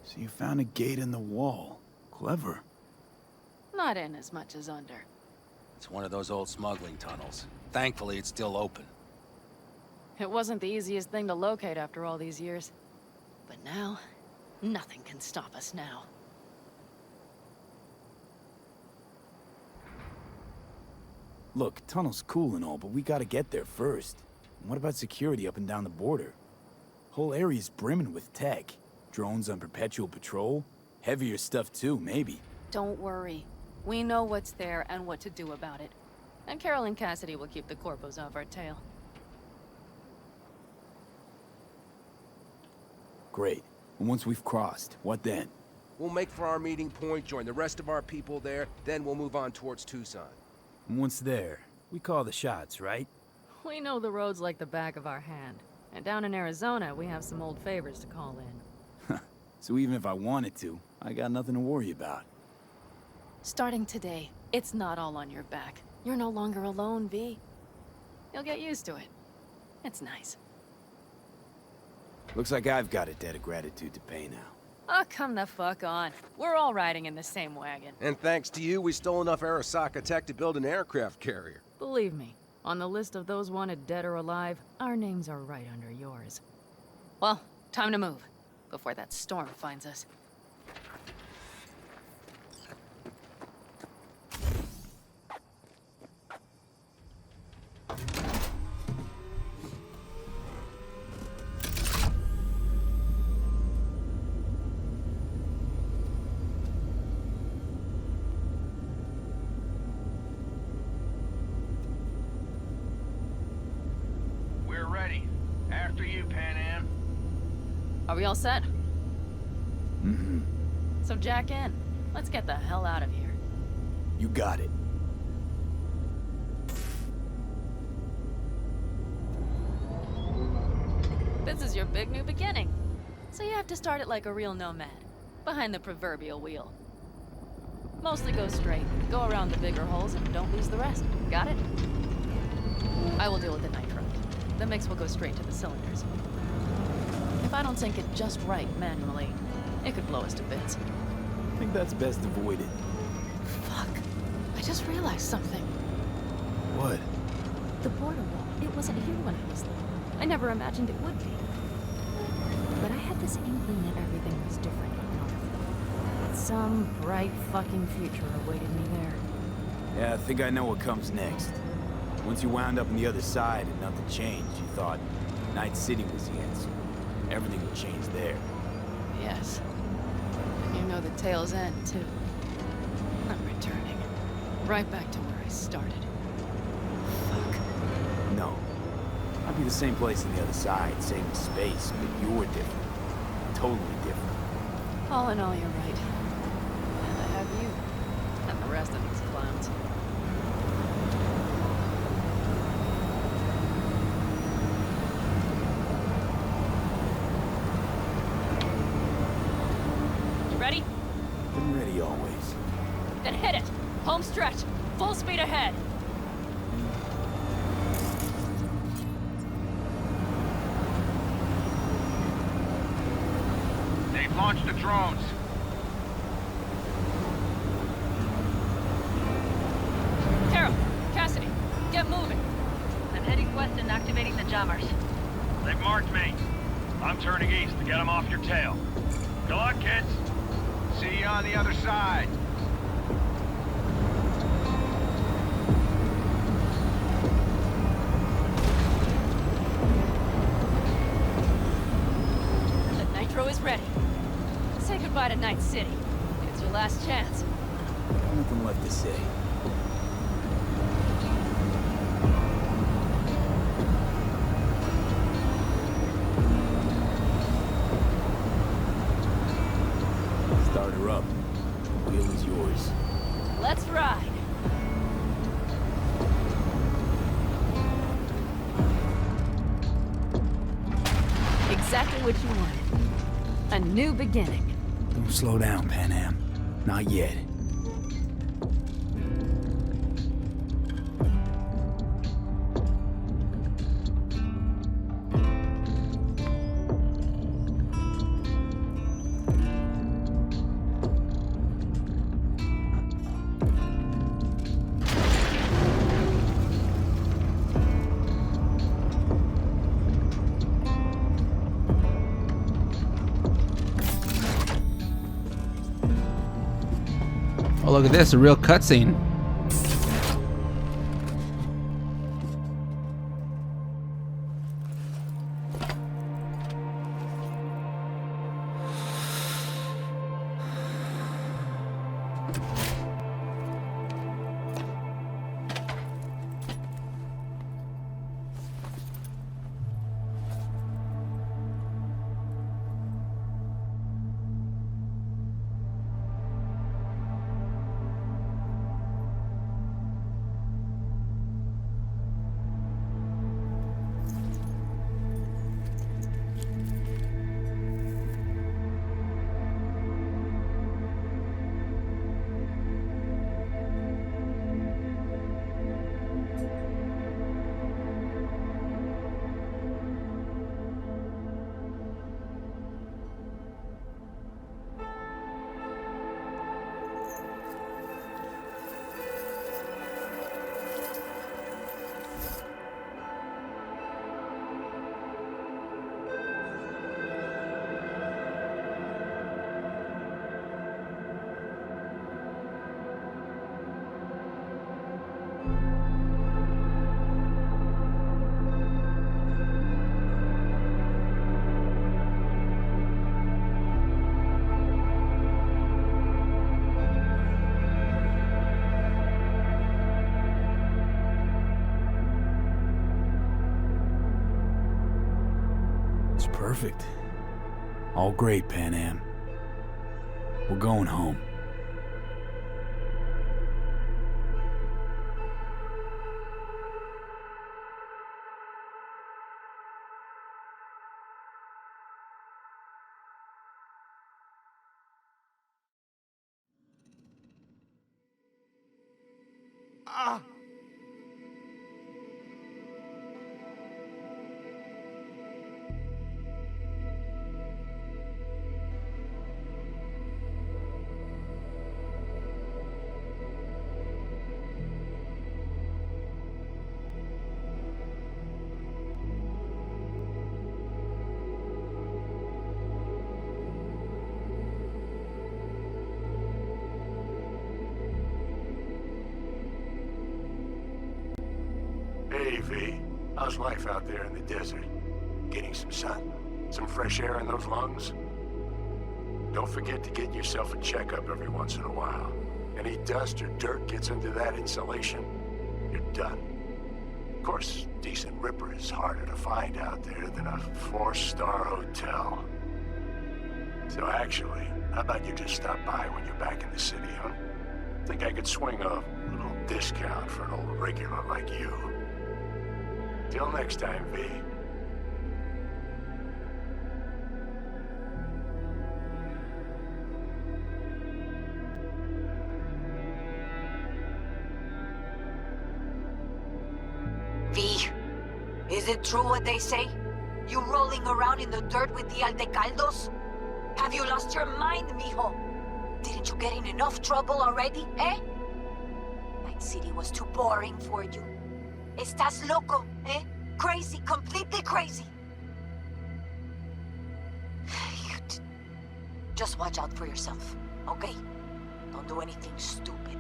So you found a gate in the wall. Clever. Not in as much as under. It's one of those old smuggling tunnels. Thankfully, it's still open. It wasn't the easiest thing to locate after all these years. But now, nothing can stop us now. Look, tunnel's cool and all, but we gotta get there first. And what about security up and down the border? Whole area's brimming with tech. Drones on perpetual patrol. Heavier stuff too, maybe. Don't worry. We know what's there and what to do about it. And Carol and Cassidy will keep the corpos off our tail. Great. And once we've crossed, what then? We'll make for our meeting point, join the rest of our people there, then we'll move on towards Tucson. And once there, we call the shots, right? We know the roads like the back of our hand. And down in Arizona, we have some old favors to call in. So even if I wanted to, I got nothing to worry about. Starting today, it's not all on your back. You're no longer alone, V. You'll get used to it. It's nice. Looks like I've got a debt of gratitude to pay now. Oh, come the fuck on. We're all riding in the same wagon. And thanks to you, we stole enough Arasaka tech to build an aircraft carrier. Believe me, on the list of those wanted dead or alive, our names are right under yours. Well, time to move, before that storm finds us. We're ready. After you, Pan We all set? Mm-hmm. So jack in. Let's get the hell out of here. You got it. This is your big new beginning. So you have to start it like a real nomad. Behind the proverbial wheel. Mostly go straight. Go around the bigger holes and don't lose the rest. Got it? I will deal with the nitro. The mix will go straight to the cylinders. If I don't sync it just right manually, it could blow us to bits. I think that's best avoided. Fuck. I just realized something. What? The border wall. It wasn't here when I was little. I never imagined it would be. But I had this inkling that everything was different up north. Some bright fucking future awaited me there. Yeah, I think I know what comes next. Once you wound up on the other side and nothing changed, you thought Night City was the answer. Everything would change there. Yes. And you know the tale's end, too. I'm returning. Right back to where I started. No. I'd be the same place on the other side, same space, but you're different. Totally different. All in all, you're right. And I have you. And the rest of these clowns. You ready? Been ready always. Then hit it! Home stretch! Full speed ahead! They've launched the drones. Carol! Cassidy! Get moving! I'm heading west and activating the jammers. They've marked me. I'm turning east to get them off your tail. Good luck, kids. See you on the other side. The nitro is ready. Say goodbye to Night City. It's your last chance. Nothing left to say. Start her up. The wheel is yours. Let's ride. Exactly what you wanted. A new beginning. Don't slow down, Pan Am. Not yet. Oh, look at this, a real cutscene. It's perfect. All great, Pan Am. We're going home. Hey, V. How's life out there in the desert? Getting some sun? Some fresh air in those lungs? Don't forget to get yourself a checkup every once in a while. Any dust or dirt gets into that insulation, you're done. Of course, decent ripper is harder to find out there than a 4-star hotel. So actually, how about you just stop by when you're back in the city, huh? Think I could swing a little discount for an old regular like you. Till next time, V. V, is it true what they say? You rolling around in the dirt with the Aldecaldos? Have you lost your mind, mijo? Didn't you get in enough trouble already, eh? Night City was too boring for you. Estás loco, eh? Crazy, completely crazy. Just watch out for yourself, okay? Don't do anything stupid,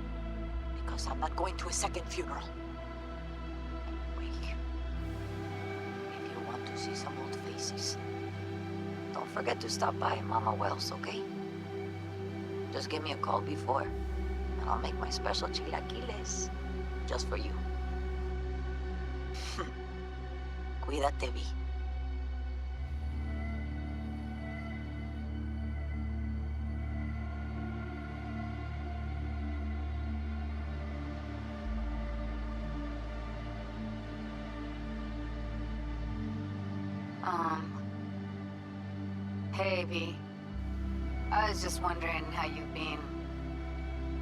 because I'm not going to a second funeral. Anyway, if you want to see some old faces, don't forget to stop by Mama Wells, okay? Just give me a call before, and I'll make my special chilaquiles just for you. Cuídate, Vi. Hey, V. I was just wondering how you've been.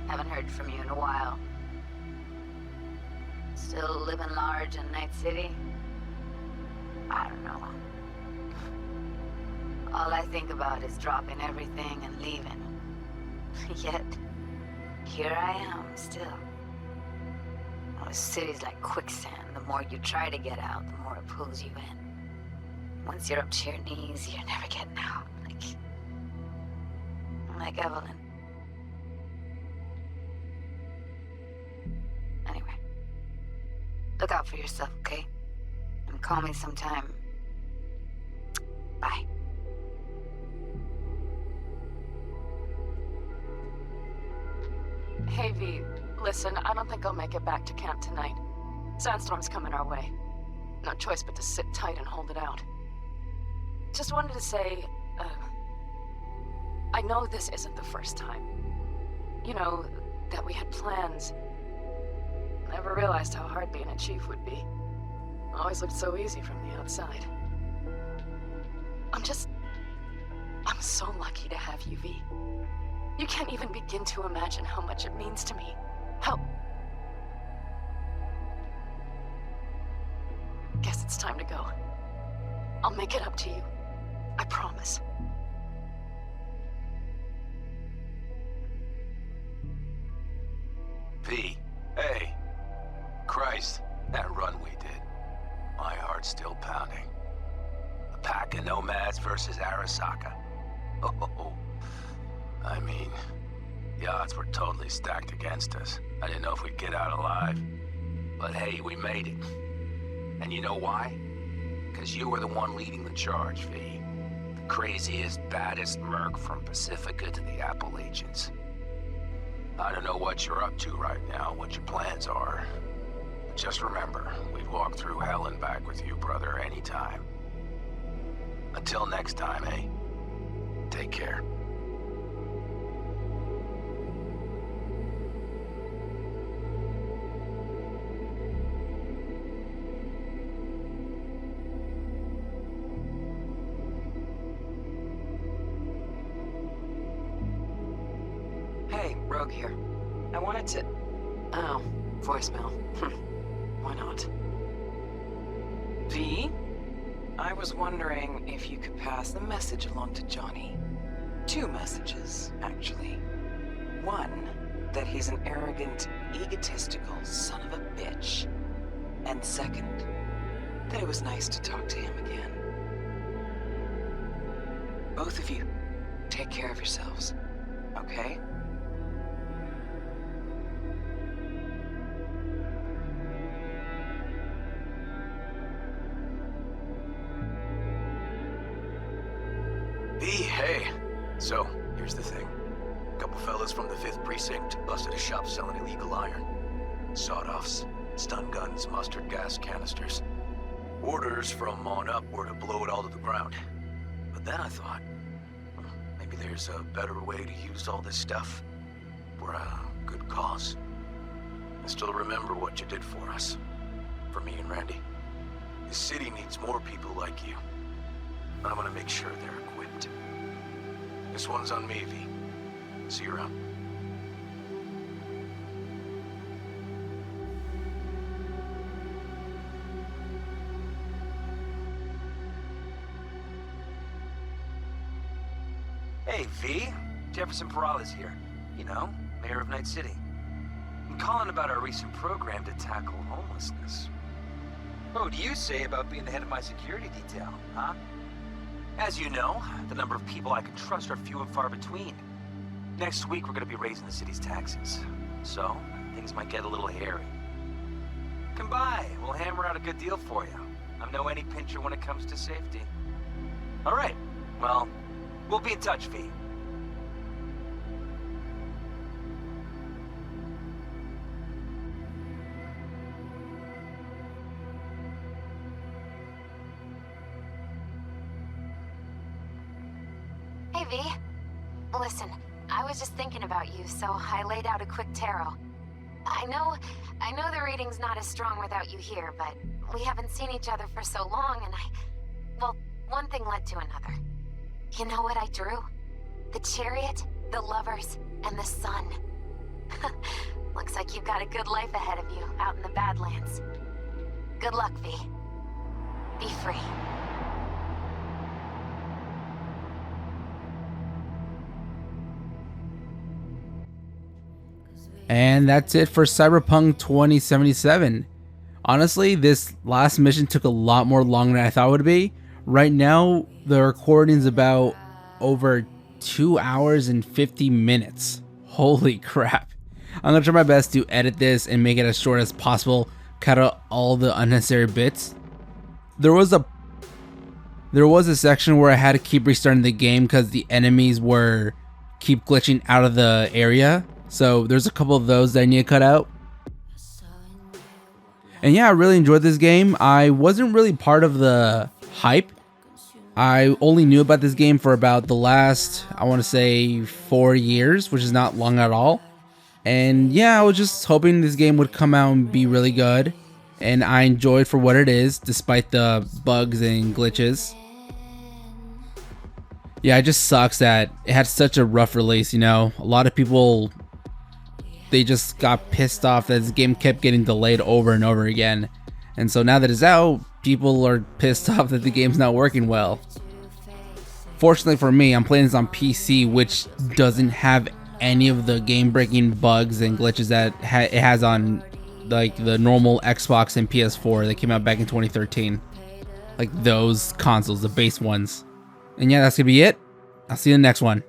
Haven't heard from you in a while. Still living large in Night City? I don't know. All I think about is dropping everything and leaving. Yet, here I am, still. Oh, the city's like quicksand. The more you try to get out, the more it pulls you in. Once you're up to your knees, you're never getting out. Like Evelyn. Anyway, look out for yourself, okay? And call me sometime. Bye. Hey, V. Listen, I don't think I'll make it back to camp tonight. Sandstorm's coming our way. No choice but to sit tight and hold it out. Just wanted to say, I know this isn't the first time. You know, that we had plans. Never realized how hard being a chief would be. Always looked so easy from the outside. I'm so lucky to have you, V. You can't even begin to imagine how much it means to me. Guess it's time to go. I'll make it up to you. I promise. V, hey. Christ, that run we did. My heart's still pounding. A pack of nomads versus Arasaka. Oh, I mean, the odds were totally stacked against us. I didn't know if we'd get out alive. But hey, we made it. And you know why? Because you were the one leading the charge, V. The craziest, baddest merc from Pacifica to the Appalachians. I don't know what you're up to right now, what your plans are. But just remember, we'd walk through hell and back with you, brother, anytime. Until next time, eh? Take care. Hey, Rogue here. I wanted to... Oh, voicemail. Why not? V? I was wondering if you could pass the message along to Johnny. 2 messages, actually. One, that he's an arrogant, egotistical son of a bitch. And second, that it was nice to talk to him again. Both of you, take care of yourselves, okay? V, hey. So, here's the thing. A couple fellas from the 5th Precinct busted a shop selling illegal iron. Sawed-offs, stun guns, mustard gas canisters. Orders from on up were to blow it all to the ground. But then I thought, maybe there's a better way to use all this stuff for a good cause. I still remember what you did for us. For me and Randy. The city needs more people like you. I'm gonna make sure they're equipped. This one's on me, V. See you around. Hey, V. Jefferson Peralta's here. You know, mayor of Night City. I'm calling about our recent program to tackle homelessness. What do you say about being the head of my security detail, huh? As you know, the number of people I can trust are few and far between. Next week, we're going to be raising the city's taxes. So, things might get a little hairy. Come by. We'll hammer out a good deal for you. I'm no any pincher when it comes to safety. All right. Well, we'll be in touch, V. Hey, V. Listen, I was just thinking about you, so I laid out a quick tarot. I know the reading's not as strong without you here, but we haven't seen each other for so long, and well, one thing led to another. You know what I drew? The chariot, the lovers, and the sun. Looks like you've got a good life ahead of you out in the Badlands. Good luck, V. Be free. And that's it for Cyberpunk 2077. Honestly, this last mission took a lot more longer than I thought it would be. Right now, the recording's about over 2 hours and 50 minutes. Holy crap. I'm gonna try my best to edit this and make it as short as possible, cut out all the unnecessary bits. There was a section where I had to keep restarting the game because the enemies were keep glitching out of the area. So there's a couple of those that I need to cut out. And yeah, I really enjoyed this game. I wasn't really part of the hype. I only knew about this game for about the last, I want to say 4 years, which is not long at all. And yeah, I was just hoping this game would come out and be really good. And I enjoyed for what it is, despite the bugs and glitches. Yeah, it just sucks that it had such a rough release, you know. A lot of people, they just got pissed off that this game kept getting delayed over and over again. And so now that it's out, people are pissed off that the game's not working well. Fortunately for me, I'm playing this on PC, which doesn't have any of the game-breaking bugs and glitches that it has on like the normal Xbox and PS4 that came out back in 2013. Like those consoles, the base ones. And yeah, that's gonna be it. I'll see you in the next one.